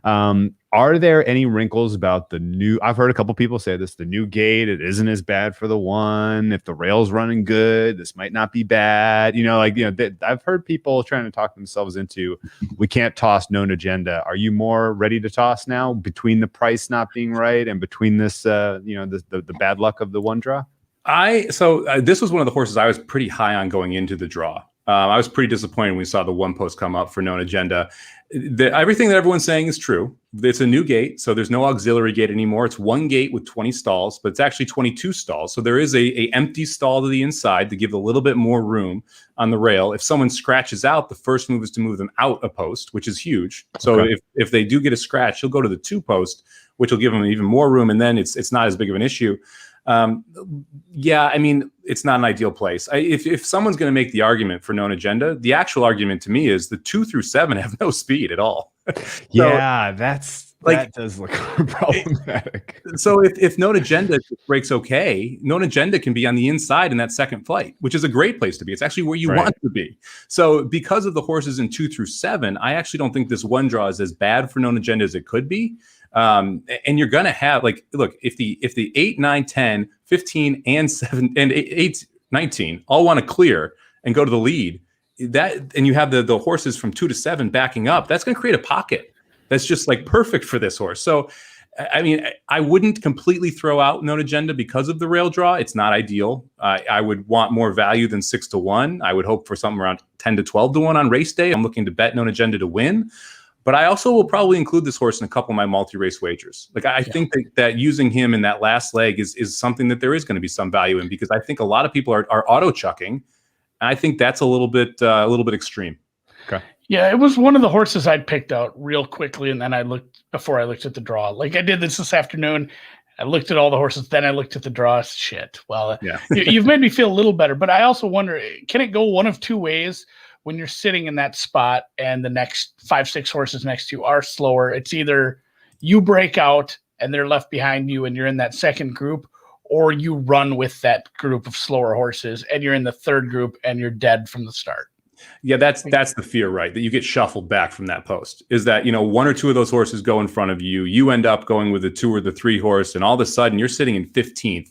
Are there any wrinkles about the new? I've heard a couple people say this, the new gate, it isn't as bad for the one. If the rail's running good, this might not be bad. I've heard people trying to talk themselves into, we can't toss Known Agenda. Are you more ready to toss now between the price not being right and between this, the bad luck of the one draw? This was one of the horses I was pretty high on going into the draw. I was pretty disappointed when we saw the one post come up for Known Agenda. Everything that everyone's saying is true. It's a new gate, so there's no auxiliary gate anymore. It's one gate with 20 stalls, but it's actually 22 stalls. So there is a empty stall to the inside to give a little bit more room on the rail. If someone scratches out, the first move is to move them out a post, which is huge. So if they do get a scratch, he'll go to the 2 post, which will give them even more room, and then it's not as big of an issue. It's not an ideal place. If someone's going to make the argument for Known Agenda, the actual argument to me is the 2 through 7 have no speed at all. That does look problematic. So if Known Agenda breaks okay, Known Agenda can be on the inside in that second flight, which is a great place to be. It's actually where you want to be. So because of the horses in 2 through 7, I actually don't think this one draw is as bad for Known Agenda as it could be. And you're going to have if the 8, 9, 10, 15 and 7 and 8, 19 all want to clear and go to the lead, and you have the horses from 2 to 7 backing up, that's going to create a pocket that's just like perfect for this horse. So, I wouldn't completely throw out Known Agenda because of the rail draw. It's not ideal. I would want more value than 6-1. I would hope for something around 10 to 12-1 on race day. I'm looking to bet Known Agenda to win. But I also will probably include this horse in a couple of my multi-race wagers. I think that using him in that last leg is something that there is going to be some value in, because I think a lot of people are auto chucking. And I think that's a little bit extreme. Okay. Yeah, it was one of the horses I'd picked out real quickly, and then before I looked at the draw. Like I did this afternoon. I looked at all the horses, then I looked at the draw. Shit. Well, you've made me feel a little better, but I also wonder, can it go one of two ways? When you're sitting in that spot and the next 5-6 horses next to you are slower, it's either you break out and they're left behind you and you're in that second group, or you run with that group of slower horses and you're in the third group and you're dead from the start. Yeah, that's the fear, right? That you get shuffled back from that post. Is that, 1 or 2 of those horses go in front of you, you end up going with the 2 or the 3 horse, and all of a sudden you're sitting in 15th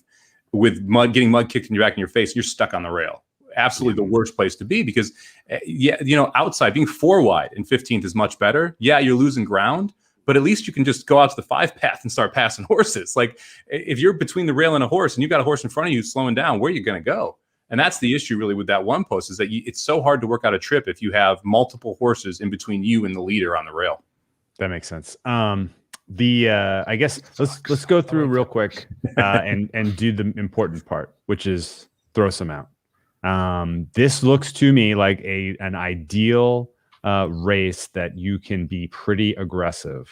with getting mud kicked in your back in your face, you're stuck on the rail. Absolutely the worst place to be, because outside being 4 wide in 15th is much better. Yeah, you're losing ground, but at least you can just go out to the 5 path and start passing horses. Like if you're between the rail and a horse and you got a horse in front of you slowing down, where are you going to go? And that's the issue really with that one post, is that it's so hard to work out a trip if you have multiple horses in between you and the leader on the rail. That makes sense. I guess let's go through real quick and do the important part, which is throw some out. This looks to me like an ideal race that you can be pretty aggressive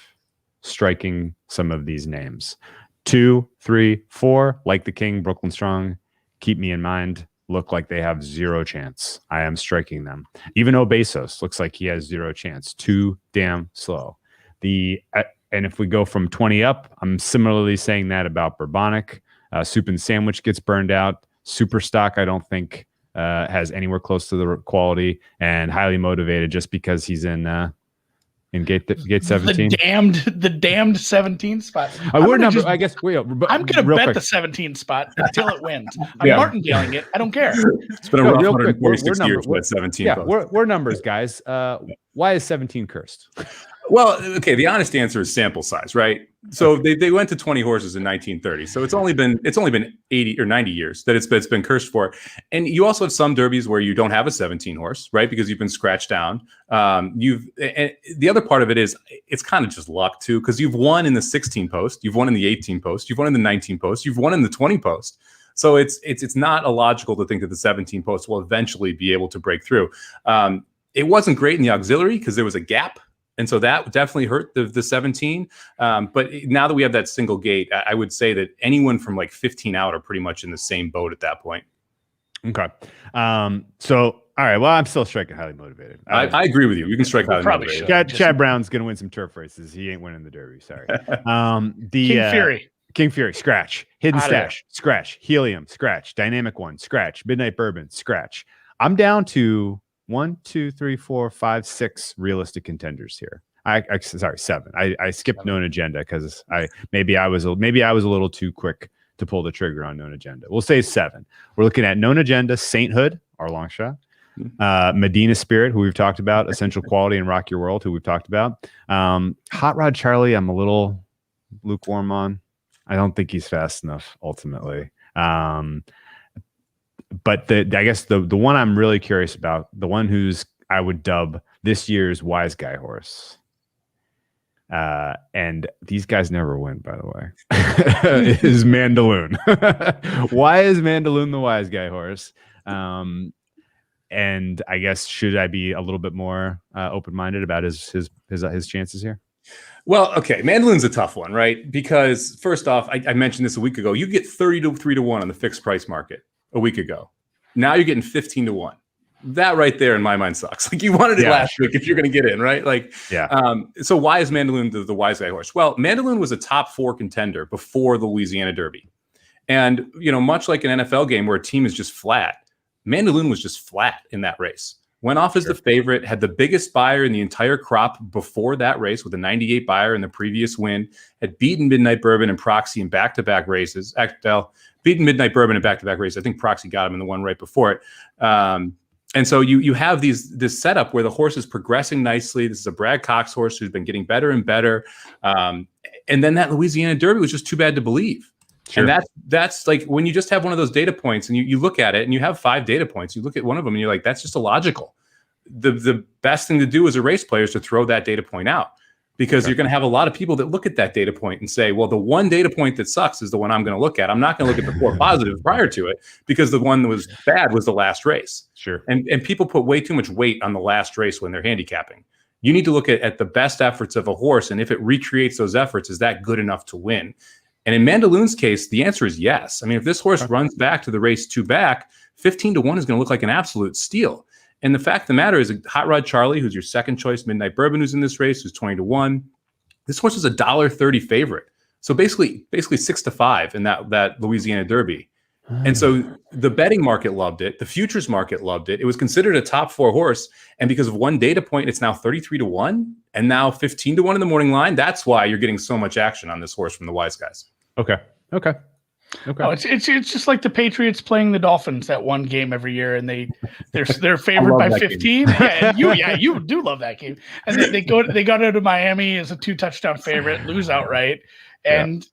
striking some of these names. 2, 3, 4, like the King, Brooklyn Strong, Keep Me in Mind, look like they have 0 chance. I am striking them. Even Obesos looks like he has 0 chance. Too damn slow. And if we go from 20 up, I'm similarly saying that about Bourbonic. Soup and Sandwich gets burned out. Super Stock, I don't think has anywhere close to the quality, and Highly Motivated just because he's in gate 17. The damned 17 spot. I'm gonna bet the 17 spot until it wins. I'm martingale it. I don't care. It's been a rough 146 years for that 17. Yeah, we're numbers, guys. Why is 17 cursed? Well, okay, the honest answer is sample size, right? So they went to 20 horses in 1930. So it's only been 80 or 90 years that it's been cursed for. And you also have some derbies where you don't have a 17 horse, right? Because you've been scratched down. And the other part of it is it's kind of just luck too, because you've won in the 16 post, you've won in the 18 post, you've won in the 19 post, you've won in the 20 post. So it's not illogical to think that the 17 post will eventually be able to break through. It wasn't great in the auxiliary because there was a gap. And so that definitely hurt the 17. But now that we have that single gate, I would say that anyone from like 15 out are pretty much in the same boat at that point. Okay. So, all right. Well, I'm still striking Highly Motivated. I agree with you. You can strike Highly Motivated. Chad Brown's going to win some turf races. He ain't winning the Derby. Sorry. King Fury, scratch. Hidden Stash, scratch. Helium, scratch. Dynamic One, scratch. Midnight Bourbon, scratch. I'm down to 1, 2, 3, 4, 5, 6 realistic contenders here. Sorry, 7. I skipped Known Agenda because maybe I was a little too quick to pull the trigger on Known Agenda. We'll say 7. We're looking at Known Agenda, Sainthood, our long shot, Medina Spirit, who we've talked about, Essential Quality, and Rock Your World, who we've talked about. Hot Rod Charlie, I'm a little lukewarm on. I don't think he's fast enough ultimately. But I guess the one I'm really curious about, the one who's I would dub this year's wise guy horse. And these guys never win, by the way, is Mandaloon. Why is Mandaloon the wise guy horse? And I guess, should I be a little bit more open-minded about his chances here? Well, okay, Mandaloon's a tough one, right? Because first off, I mentioned this a week ago. You get 30 to 1 on the fixed price market a week ago. Now you're getting 15 to 1. That right there, in my mind, sucks. Like, you wanted it last week if you're going to get in, right? Like, so why is Mandaloon the wise guy horse? Well, Mandaloon was a top 4 contender before the Louisiana Derby. And, much like an NFL game where a team is just flat, Mandaloon was just flat in that race. Went off as the favorite, had the biggest buyer in the entire crop before that race with a 98 buyer in the previous win, had beaten Midnight Bourbon and Proxy in back-to-back races. Beaten Midnight Bourbon in back-to-back races. I think Proxy got him in the one right before it. And so you have this setup where the horse is progressing nicely. This is a Brad Cox horse who's been getting better and better. And then that Louisiana Derby was just too bad to believe. Sure. And that's like when you just have one of those data points and you look at it and you have 5 data points, you look at one of them and you're like, that's just illogical. The best thing to do as a race player is to throw that data point out, because you're going to have a lot of people that look at that data point and say, well, the one data point that sucks is the one I'm going to look at. I'm not going to look at the 4 positive prior to it, because the one that was bad was the last race. Sure. And people put way too much weight on the last race when they're handicapping. You need to look at the best efforts of a horse, and if it recreates those efforts, is that good enough to win? And in Mandaloon's case, the answer is yes. I mean, if this horse runs back to the race 2 back, 15 to 1 is going to look like an absolute steal. And the fact of the matter is, Hot Rod Charlie, who's your second choice, Midnight Bourbon, who's in this race, who's 20 to 1. This horse is a $1.30 favorite. So basically 6 to 5 in that Louisiana Derby. And so the betting market loved it. The futures market loved it. It was considered a top 4 horse. And because of one data point, it's now 33 to 1 and now 15 to 1 in the morning line. That's why you're getting so much action on this horse from the wise guys. Okay. Oh, it's just like the Patriots playing the Dolphins that one game every year, and they're favored by 15. You do love that game. And they go to Miami as a 2-touchdown favorite, lose outright, and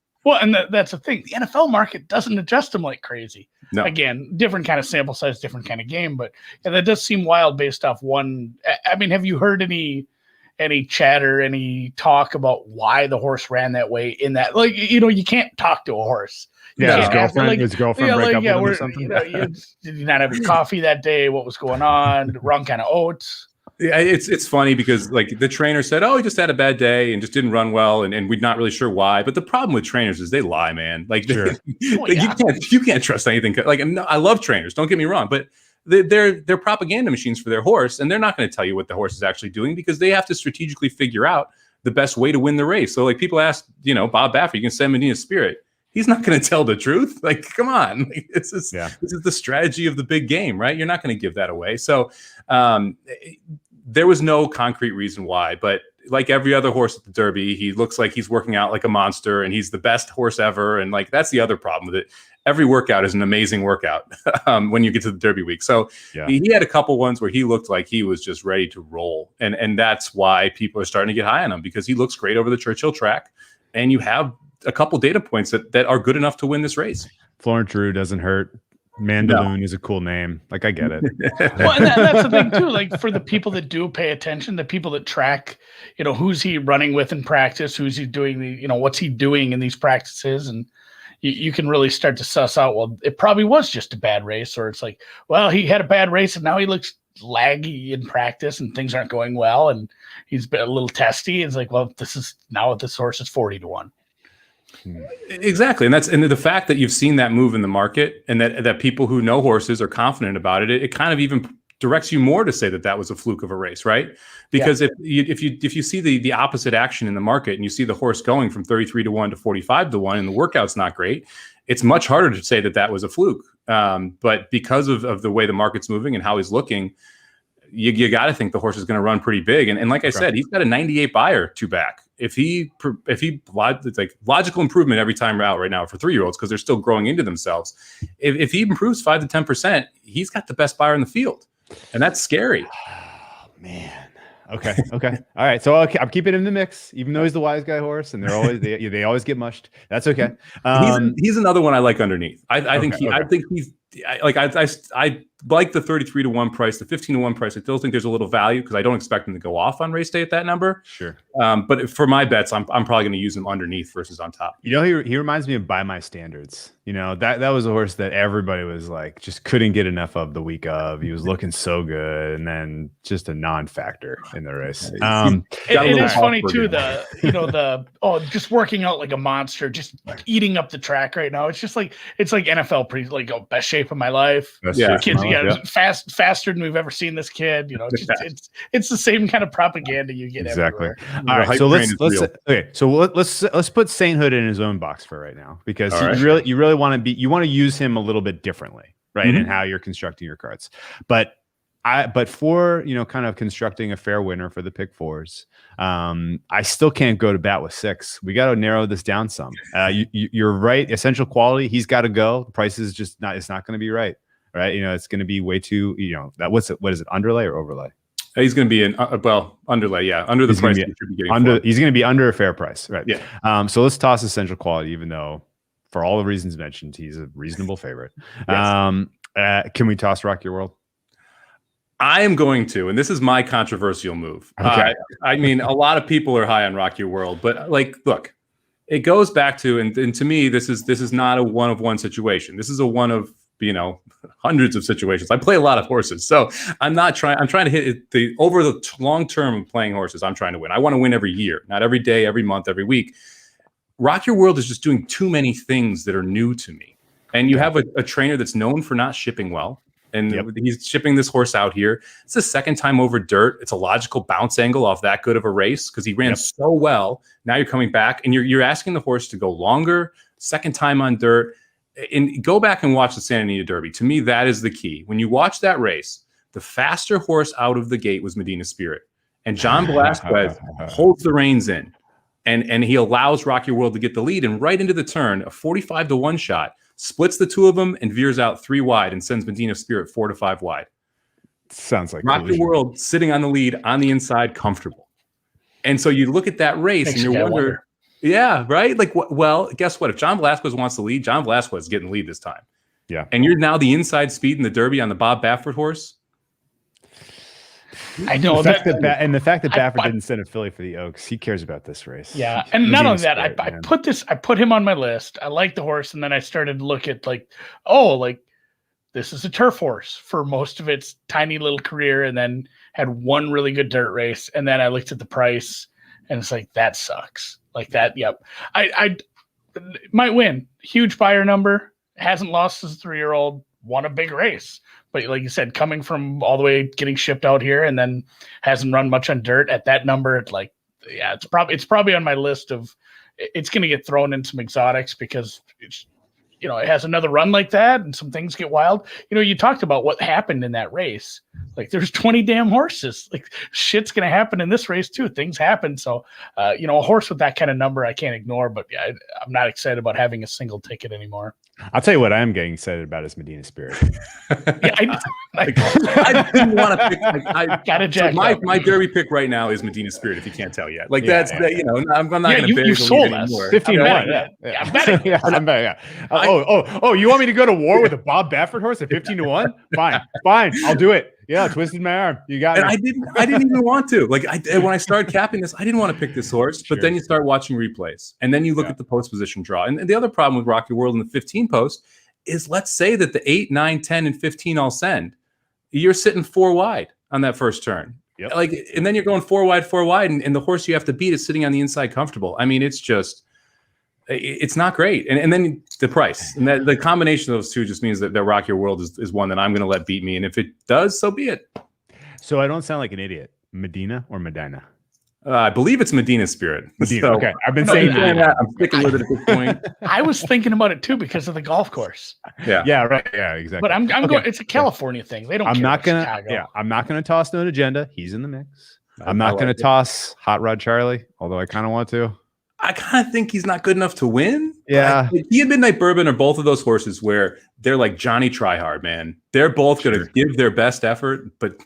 that's the thing. The NFL market doesn't adjust them like crazy. No. Again, different kind of sample size, different kind of game, but that does seem wild based off one. I mean, have you heard any chatter, any talk about why the horse ran that way in that? Like, you can't talk to a horse. Yeah, his girlfriend break up with him or something. Did you not have your coffee that day? What was going on? Wrong kind of oats. Yeah, it's funny because like the trainer said, oh, he just had a bad day and just didn't run well, and we're not really sure why. But the problem with trainers is they lie, man. Like, you can't trust anything. Like, I love trainers, don't get me wrong, but they're propaganda machines for their horse, and they're not going to tell you what the horse is actually doing, because they have to strategically figure out the best way to win the race. So like people ask, Bob Baffert, you can send Medina Spirit. he's not going to tell the truth. Like, come on. Like, this is the strategy of the big game, right? You're not going to give that away. So there was no concrete reason why, but like every other horse at the Derby, he looks like he's working out like a monster and he's the best horse ever. And like, that's the other problem with it. Every workout is an amazing workout when you get to the Derby week. So he had a couple ones where he looked like he was just ready to roll. And that's why people are starting to get high on him, because he looks great over the Churchill track. And you have a couple data points that are good enough to win this race. Florent Drew doesn't hurt. Mandaloon is a cool name. Like, I get it. Well, and that's the thing too. Like, for the people that do pay attention, the people that track, who's he running with in practice, who's he doing what's he doing in these practices, and you can really start to suss out, well, it probably was just a bad race, or it's like, well, he had a bad race and now he looks laggy in practice and things aren't going well and he's been a little testy. It's like, well, this horse is 40-1. Exactly. And the fact that you've seen that move in the market, and that people who know horses are confident about it, it kind of even directs you more to say that was a fluke of a race, right? Because if you see the opposite action in the market and you see the horse going from 33-1 to 45-1 and the workout's not great, it's much harder to say that was a fluke. But because of the way the market's moving and how he's looking, you got to think the horse is going to run pretty big. And like I said, he's got a 98 buyer to back. If it's like logical improvement every time out right now for 3-year-olds, because they're still growing into themselves. If he improves 5 to 10%, he's got the best buyer in the field. And that's scary. Oh, man. Okay. All right. So I'm keeping him in the mix, even though he's the wise guy horse, and they're always they always get mushed. That's okay. He's another one I like underneath. I think he's I like the 33-1 price, the 15-1 price. I still think there's a little value because I don't expect him to go off on race day at that number. Sure. But for my bets, I'm probably going to use him underneath versus on top. He reminds me of By My Standards. That was a horse that everybody was like, just couldn't get enough of the week of. He was looking so good, and then just a non-factor in the race. It is funny too. Just working out like a monster, just eating up the track right now. It's just like NFL best shape of my life. Kids, faster than we've ever seen this kid. It's the same kind of propaganda you get everywhere. All right, so let's put Sainthood in his own box for right now, because you really want to use him a little bit differently, right? In how you're constructing your cards. But for kind of constructing a fair winner for the pick fours, I still can't go to bat with 6. We got to narrow this down some. You're right. Essential quality, he's got to go. The price is just not. It's not going to be right. It's going to be way too. What is it? Underlay or overlay? He's going to be underlay. Yeah, under the price. He's going to be under a fair price, right? Yeah. So let's toss essential quality, even though, for all the reasons mentioned, he's a reasonable favorite. Yes. Can we toss Rock Your World? I am going to, and this is my controversial move. Okay. I mean, a lot of people are high on Rock Your World, but look, it goes back to, and to me, this is not a one-of-one situation. This is a one of hundreds of situations. I play a lot of horses, so I'm trying to hit it over the long term of playing horses. I'm trying to win. I want to win every year, not every day, every month, every week. Rock Your World is just doing too many things that are new to me. And you have a trainer that's known for not shipping well. And he's shipping this horse out here. It's the second time over dirt. It's a logical bounce angle off that good of a race because he ran so well. Now you're coming back and you're asking the horse to go longer, second time on dirt. And go back and watch the Santa Anita Derby. To me, that is the key. When you watch that race, the faster horse out of the gate was Medina Spirit. And John Velasquez holds the reins in. And he allows Rock Your World to get the lead. And right into the turn, a 45-1 shot, splits the two of them and veers out 3 wide and sends Medina Spirit 4 to 5 wide. Sounds like Rock Your World sitting on the lead on the inside, comfortable. And so you look at that race and you wonder. Yeah, right? Well, guess what? If John Velasquez wants to lead, John Velasquez is getting the lead this time. Yeah. And you're now the inside speed in the Derby on the Bob Baffert horse. I know the fact that Baffert didn't send a filly for the Oaks, he cares about this race. Yeah. And not only that, I put him on my list. I like the horse. And then I started to look at this is a turf horse for most of its tiny little career, and then had one really good dirt race. And then I looked at the price and it's like, that sucks. Like that. Yep. I might win. Huge buyer number. Hasn't lost as a 3-year-old. Won a big race. But like you said, coming from all the way getting shipped out here and then hasn't run much on dirt at that number. It's probably on my list of, it's going to get thrown in some exotics because it's, it has another run like that and some things get wild. You talked about what happened in that race. Like there's 20 damn horses. Like shit's going to happen in this race too. Things happen. So, a horse with that kind of number, I can't ignore, but yeah, I'm not excited about having a single ticket anymore. I'll tell you what I am getting excited about is Medina Spirit. Yeah, I didn't want to pick. I got to jack. My Derby pick right now is Medina Spirit. If you can't tell yet, I'm not going to. You sold us 15-1. I'm betting. Yeah, I'm betting. Yeah. Oh, you want me to go to war with a Bob Baffert horse at 15-1? Fine. I'll do it. Yeah, twisted my arm. You got it. I didn't even want to. When I started capping this, I didn't want to pick this horse. But then you start watching replays, and then you look at the post position draw. And the other problem with Rocky World in the 15 post is, let's say that the 8, 9, 10, and 15 all send. You're sitting 4 wide on that first turn. Yep. And then you're going 4 wide, and the horse you have to beat is sitting on the inside comfortable. I mean, it's not great. And then the price, and that the combination of those two just means that Rock Your World is one that I'm going to let beat me. And if it does, so be it. So I don't sound like an idiot. Medina or Medina? I believe it's Medina Spirit. Medina. So, Okay. I've been saying that. I'm sticking with it at this point. I was thinking about it too because of the golf course. Yeah. Right. Yeah. Exactly. But I'm going. It's a California thing. They don't. I'm care not gonna. Chicago. Yeah. I'm not gonna toss No Agenda. He's in the mix. I'm not gonna toss Hot Rod Charlie, although I kind of want to. I kind of think he's not good enough to win. Yeah. He and Midnight Bourbon are both of those horses where they're like Johnny Tryhard, man. They're both going to give their best effort, but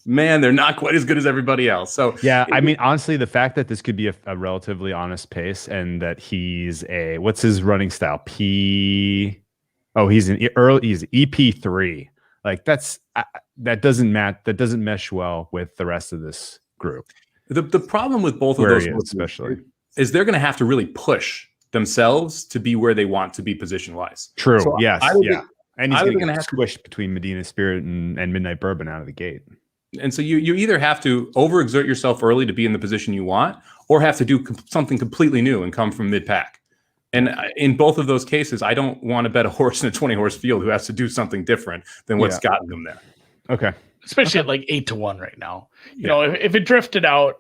man, they're not quite as good as everybody else. So yeah, I mean, honestly, the fact that this could be a relatively honest pace and that he's what's his running style? He's EP3. Like that doesn't match. That doesn't mesh well with the rest of this group. The problem with both of those horses especially is they're going to have to really push themselves to be where they want to be position-wise. True. So yes. And he's going to get to squished between Medina Spirit and Midnight Bourbon out of the gate. And so you either have to overexert yourself early to be in the position you want, or have to do something completely new and come from mid-pack. And in both of those cases, I don't want to bet a horse in a 20-horse field who has to do something different than what's gotten them there. Okay. Especially at like 8-1 right now. You know, if it drifted out,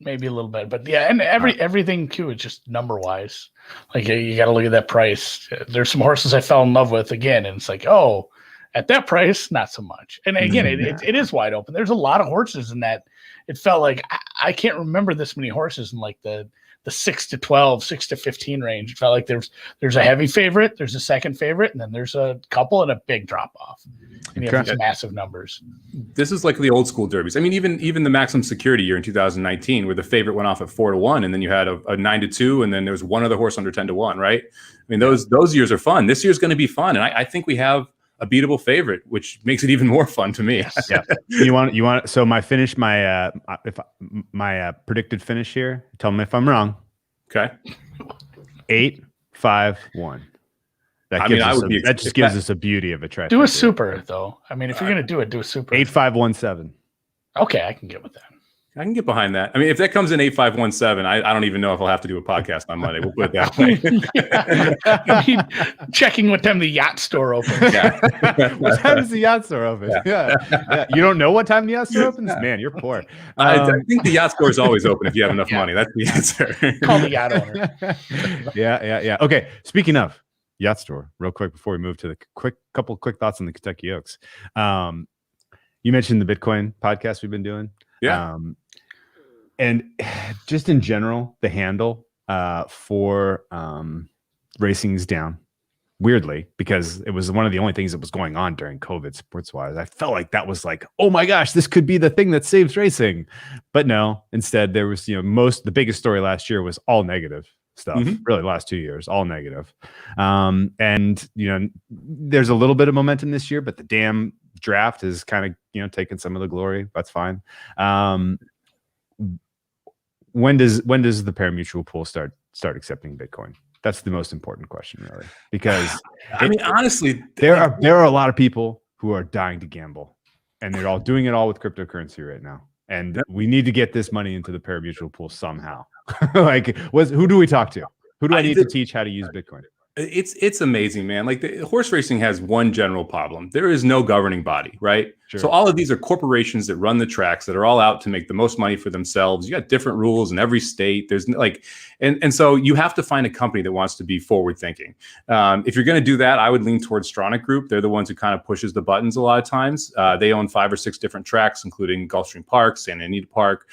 maybe a little bit, but yeah, and everything too is just number wise. Like you got to look at that price. There's some horses I fell in love with again, and it's like, oh, at that price, not so much. And again, it is wide open. There's a lot of horses in that. It felt like I can't remember this many horses in like the 6 to 12, 6 to 15 range. It felt like there's a heavy favorite, there's a second favorite, and then there's a couple and a big drop off. And you have these massive numbers. This is like the old school derbies. I mean, even the maximum security year in 2019, where the favorite went off at 4-1, and then you had a 9-2, and then there was one other horse under 10-1, right? I mean, those years are fun. This year's going to be fun, and I think we have a beatable favorite, which makes it even more fun to me. Yes. Yeah. You want so my finish, my predicted finish here. Tell me if I'm wrong. Okay. 8-5-1. That just gives us a beauty of a track. Do a super though. I mean, if you're gonna do it, do a super. 8-5-1-7. Okay, I can get with that. I can get behind that. I mean, if that comes in 8-5-1-7, I don't even know if I'll have to do a podcast on Monday. We'll put it that way. I mean, checking what time the yacht store opens. Yeah. What time does the yacht store open? Yeah. You don't know what time the yacht store opens? Man, you're poor. I think the yacht store is always open if you have enough money. That's the answer. Call the yacht owner. Yeah. Okay. Speaking of yacht store, real quick before we move to the couple quick thoughts on the Kentucky Oaks. You mentioned the Bitcoin podcast we've been doing. Yeah. And just in general, the handle for racing is down, weirdly, because it was one of the only things that was going on during COVID sports wise. I felt like that was like, oh my gosh, this could be the thing that saves racing. But no, instead there was, the biggest story last year was all negative stuff. Really, the last 2 years, all negative. And there's a little bit of momentum this year, but the damn draft is kind of taking some of the glory. That's fine. When does the pari-mutuel pool start accepting Bitcoin? That's the most important question, really, because honestly, there are a lot of people who are dying to gamble, and they're all doing it all with cryptocurrency right now. And we need to get this money into the pari-mutuel pool somehow. Who do we talk to? Who do I need to teach how to use Bitcoin? It's amazing, man. Like the horse racing has one general problem. There is no governing body, right? Sure. So all of these are corporations that run the tracks that are all out to make the most money for themselves. You got different rules in every state. There's like, and so you have to find a company that wants to be forward thinking. If you're going to do that, I would lean towards Stronach Group. They're the ones who kind of pushes the buttons a lot of times. They own 5 or 6 different tracks, including Gulfstream Park, Santa Anita Park,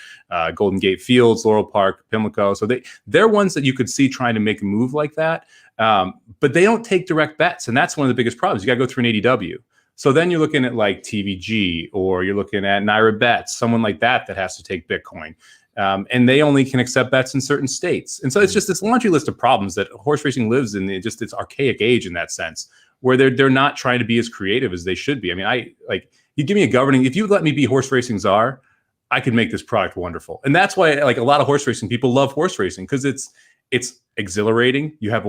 Golden Gate Fields, Laurel Park, Pimlico. So they're ones that you could see trying to make a move like that. But they don't take direct bets. And that's one of the biggest problems. You got to go through an ADW. So then you're looking at like TVG, or you're looking at Naira Bets, someone like that has to take Bitcoin. And they only can accept bets in certain states. And so it's just this laundry list of problems that horse racing lives in its archaic age in that sense, where they're not trying to be as creative as they should be. I mean, you give me a governing, if you let me be horse racing czar, I could make this product wonderful. And that's why like a lot of horse racing people love horse racing, because it's exhilarating. You have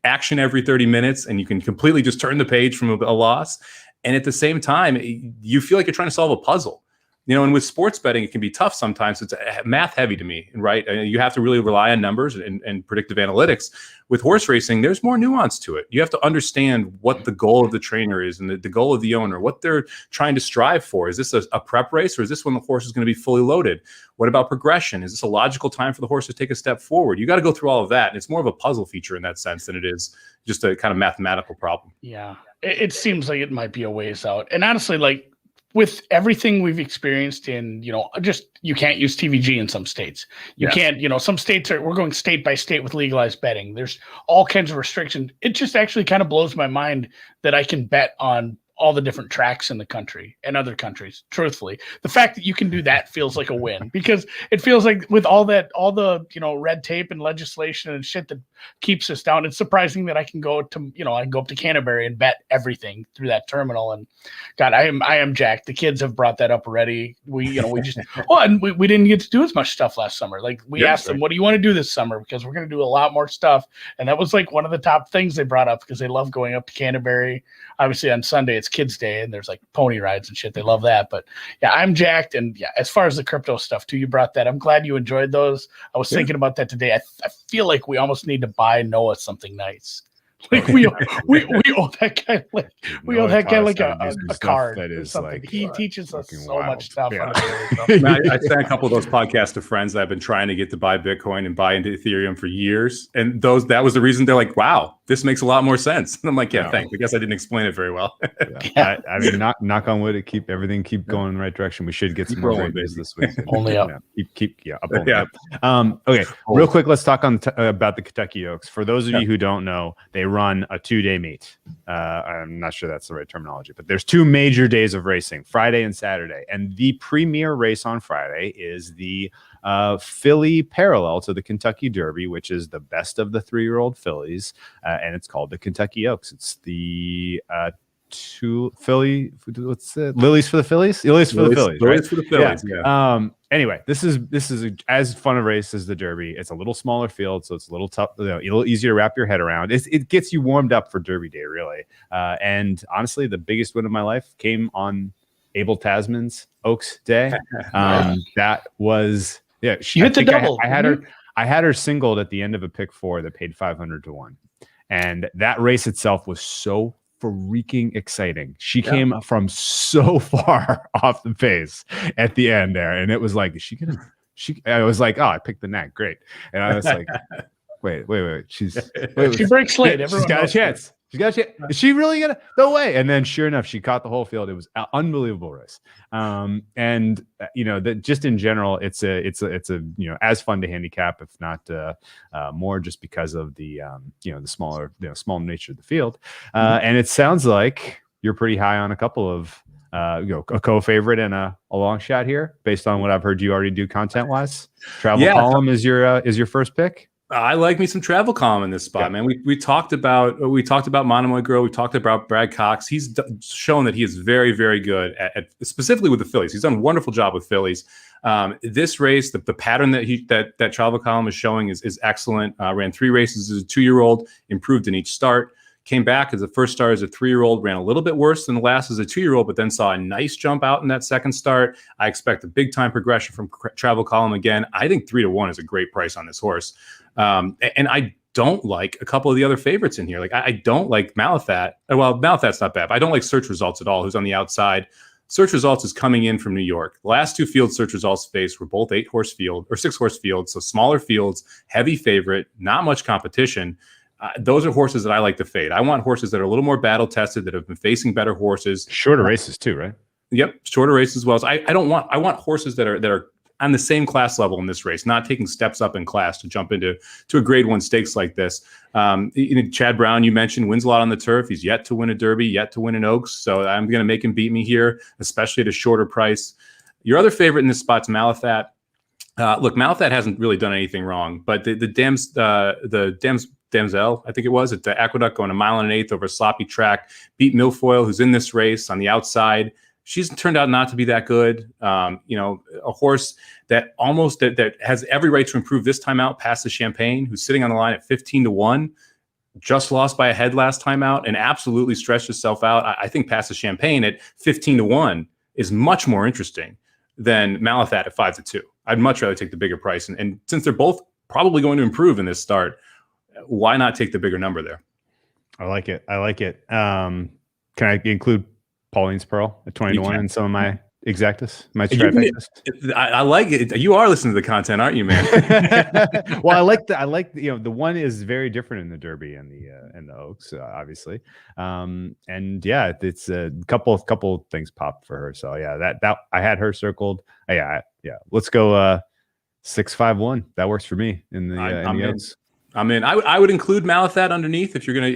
action every 30 minutes, and you can completely just turn the page from a loss. And at the same time, you feel like you're trying to solve a puzzle. And with sports betting, it can be tough sometimes. It's math heavy to me, right? You have to really rely on numbers and predictive analytics. With horse racing, there's more nuance to it. You have to understand what the goal of the trainer is and the goal of the owner, what they're trying to strive for. Is this a prep race, or is this when the horse is going to be fully loaded? What about progression? Is this a logical time for the horse to take a step forward? You got to go through all of that. And it's more of a puzzle feature in that sense than it is just a kind of mathematical problem. Yeah, it seems like it might be a ways out. And honestly, like, with everything we've experienced in, just you can't use TVG in some states. You can't, some states we're going state by state with legalized betting. There's all kinds of restrictions. It just actually kind of blows my mind that I can bet on all the different tracks in the country and other countries. Truthfully, the fact that you can do that feels like a win, because it feels like with all the red tape and legislation and shit that keeps us down, it's surprising that I can go up to Canterbury and bet everything through that terminal. And God, I am jacked. The kids have brought that up already. We just and we didn't get to do as much stuff last summer. Like we asked them, what do you want to do this summer? Because we're going to do a lot more stuff. And that was like one of the top things they brought up, because they love going up to Canterbury. Obviously on Sunday it's Kids Day, and there's like pony rides and shit. They love that. But yeah, I'm jacked. And yeah, as far as the crypto stuff too, you brought that. I'm glad you enjoyed those. I was thinking about that today. I feel like we almost need to buy Noah something nice. Like we owe that guy like a card that or is something. like He teaches us so wild. much stuff. Yeah. I sent a couple of those podcasts to friends that I've been trying to get to buy Bitcoin and buy into Ethereum for years. And that was the reason they're like, wow, this makes a lot more sense. And I'm like, thanks. I guess I didn't explain it very well. I mean, knock on wood, keep going in the right direction. We should get some more great news this week. Only up. Up. Only up. Okay, real quick, let's talk about the Kentucky Oaks. For those of you who don't know, they run a 2-day meet. I'm not sure that's the right terminology, but there's 2 major days of racing, Friday and Saturday. And the premier race on Friday is the filly parallel to the Kentucky Derby, which is the best of the 3-year-old fillies, and it's called the Kentucky Oaks. It's the Lilies for the Phillies? Lilies for the Phillies. Lilies for the Phillies. Yeah. Anyway, this is as fun a race as the Derby. It's a little smaller field, so it's a little tough, a little easier to wrap your head around. It gets you warmed up for Derby Day, really. And honestly, the biggest win of my life came on Abel Tasman's Oaks Day. That was you hit the double. I had her singled at the end of a pick 4 that paid 500 to 1, and that race itself was so freaking exciting. She came from so far off the pace at the end there, and it was like, I was like, oh, I picked the knack, great. And I was like, wait, she breaks late. She's got a chance. Is she really gonna? No way. And then sure enough, she caught the whole field. It was an unbelievable race. And that just in general, it's a as fun to handicap, if not more, just because of the the small nature of the field. And it sounds like you're pretty high on a couple of a co-favorite and a long shot here, based on what I've heard you already do content wise. Travel Column is your first pick. I like me some Travel Column in this spot, man. We talked about Monomoy Girl. We talked about Brad Cox. He's shown that he is very, very good at specifically with the fillies. He's done a wonderful job with fillies. This race, the pattern that Travel Column is showing is excellent. Ran 3 races as a 2-year-old, improved in each start. Came back as a first start as a 3-year-old, ran a little bit worse than the last as a 2-year-old, but then saw a nice jump out in that second start. I expect a big time progression from Travel Column again. I think 3 to 1 is a great price on this horse. And I don't like a couple of the other favorites in here. Like I don't like Malathat. Well, Malathat's not bad, but I don't like Search Results at all, who's on the outside. Search Results is coming in from New York. The last two field Search Results faced were both 8-horse field or 6-horse fields, so smaller fields, heavy favorite, not much competition. Those are horses that I like to fade. I want horses that are a little more battle tested, that have been facing better horses. Shorter races too, right? Yep, shorter races as well. So I want horses that are on the same class level in this race, not taking steps up in class to jump into a grade 1 stakes like this. Chad Brown, you mentioned, wins a lot on the turf. He's yet to win a Derby, yet to win an Oaks. So I'm going to make him beat me here, especially at a shorter price. Your other favorite in this spot's Malathat. Look, Malathat hasn't really done anything wrong, but the Damsel, I think it was, at the Aqueduct, going 1 1/8 over a sloppy track, beat Milfoil, who's in this race on the outside. She's turned out not to be that good. A horse that that has every right to improve this time out, past the Champagne, who's sitting on the line at 15-1, just lost by a head last time out and absolutely stretched herself out. I think past the Champagne at 15-1 is much more interesting than Malathat at 5-2. I'd much rather take the bigger price. And since they're both probably going to improve in this start, why not take the bigger number there? I like it. Can I include Pauline's Pearl at 20-1 in some of my exactus? I like it. You are listening to the content, aren't you, man? Well, I like the one is very different in the Derby and the Oaks, obviously. And yeah, it's a couple things popped for her. So yeah, that I had her circled. Yeah. Let's go 6-5-1. That works for me in the Oaks. I would include Malathat underneath if you're gonna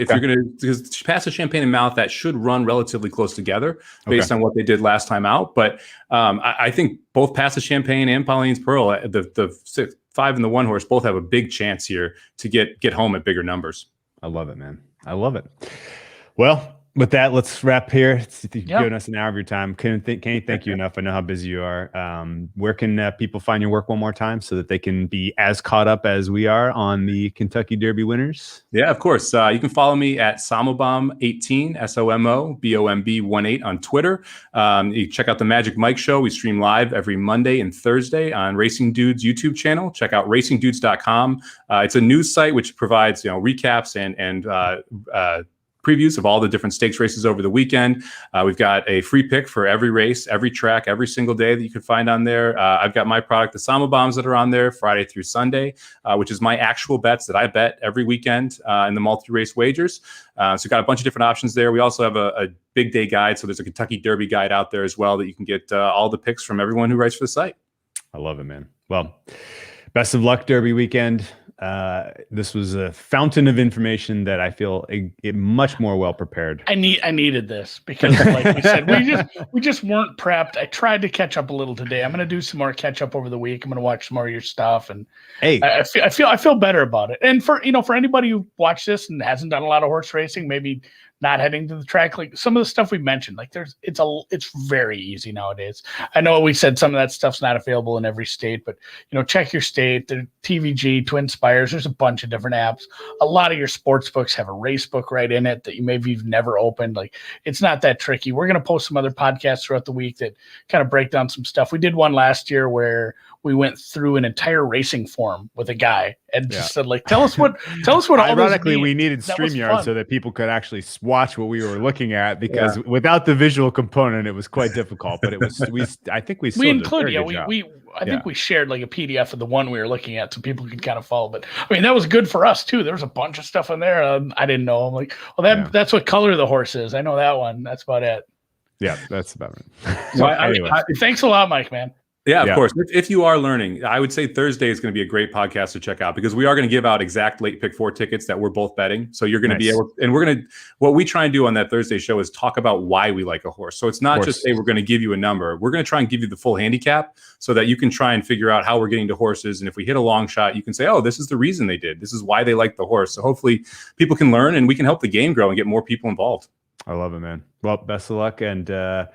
because Pass the Champagne and Malathat should run relatively close together based on what they did last time out. But I think both Pass the Champagne and Pauline's Pearl, the 5 and the 1 horse, both have a big chance here to get home at bigger numbers. I love it, man. I love it. Well, with that, let's wrap here. You've given us an hour of your time. Can't thank you enough. I know how busy you are. Where can people find your work one more time so that they can be as caught up as we are on the Kentucky Derby winners? Yeah, of course. You can follow me at Somobomb18, SOMOBOMB18 on Twitter. You check out the Magic Mike Show. We stream live every Monday and Thursday on Racing Dudes YouTube channel. Check out racingdudes.com. It's a news site which provides recaps and previews of all the different stakes races over the weekend. We've got a free pick for every race, every track, every single day that you can find on there. I've got my product, the Sama Bombs, that are on there Friday through Sunday, which is my actual bets that I bet every weekend in the multi-race wagers. So we've got a bunch of different options there. We also have a big day guide. So there's a Kentucky Derby guide out there as well that you can get all the picks from everyone who writes for the site. I love it, man. Well, best of luck Derby weekend. This was a fountain of information that I feel much more well prepared. I needed this because, like we said, we just weren't prepped. I tried to catch up a little today. I'm going to do some more catch up over the week. I'm going to watch some more of your stuff, and I feel better about it. And for anybody who watched this and hasn't done a lot of horse racing, maybe not heading to the track, like some of the stuff we mentioned, like it's very easy nowadays. I know we said some of that stuff's not available in every state, but check your state. The TVG, Twin Spires, there's a bunch of different apps. A lot of your sports books have a race book right in it that you've never opened. Like, it's not that tricky. We're going to post some other podcasts throughout the week that kind of break down some stuff. We did one last year where we went through an entire racing form with a guy and just said, like, tell us what all Ironically, this we needed StreamYard so that people could actually watch what we were looking at, because without the visual component, it was quite difficult. But I think we included. I think we shared like a PDF of the one we were looking at so people could kind of follow. But I mean, that was good for us too. There was a bunch of stuff in there. I didn't know. I'm like, well, that's what color the horse is. I know that one. That's about it. Yeah, that's about it. So anyway, thanks a lot, Mike, man. Yeah, of course. If you are learning, I would say Thursday is going to be a great podcast to check out, because we are going to give out exact late pick 4 tickets that we're both betting. So you're going to be able, and what we try and do on that Thursday show is talk about why we like a horse. So it's not just say we're going to give you a number. We're going to try and give you the full handicap so that you can try and figure out how we're getting to horses. And if we hit a long shot, you can say, oh, this is the reason they did. This is why they like the horse. So hopefully people can learn, and we can help the game grow and get more people involved. I love it, man. Well, best of luck. And, are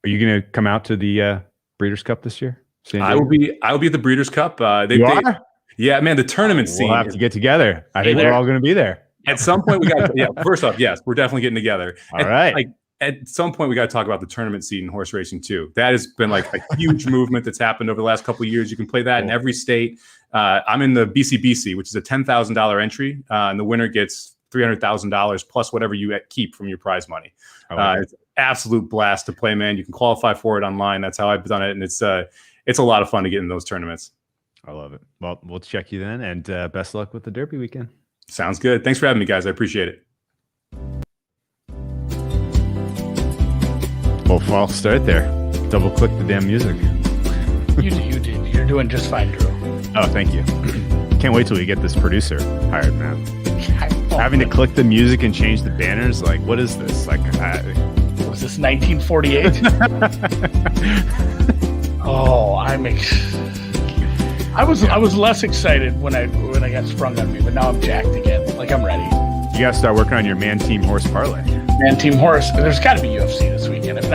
you going to come out to the Breeders' Cup this year? I will be at the Breeders' Cup. Yeah, man, the tournament scene. We'll have to get together. I think we're all going to be there. At some point, we got. Yeah, first off, yes, we're definitely getting together. All right. at some point we got to talk about the tournament seat in horse racing too. That has been like a huge movement that's happened over the last couple of years. You can play that in every state. I'm in the BCBC, which is a $10,000 entry, and the winner gets $300,000 plus whatever you keep from your prize money. It's an absolute blast to play, man. You can qualify for it online. That's how I've done it, and it's a lot of fun to get in those tournaments. I love it. Well, we'll check you then, and best of luck with the Derby weekend. Sounds good. Thanks for having me, guys. I appreciate it. Well, false start there. Double click the damn music. You did. You're doing just fine, Drew. Oh, thank you. Can't wait till we get this producer hired, man. Having to click the music and change the banners, like, what is this? Like, was this 1948? Oh, I was less excited when I got sprung on me, but now I'm jacked again. Like, I'm ready. You gotta start working on your man team horse parlay. Man team horse. There's got to be UFC this weekend. If not,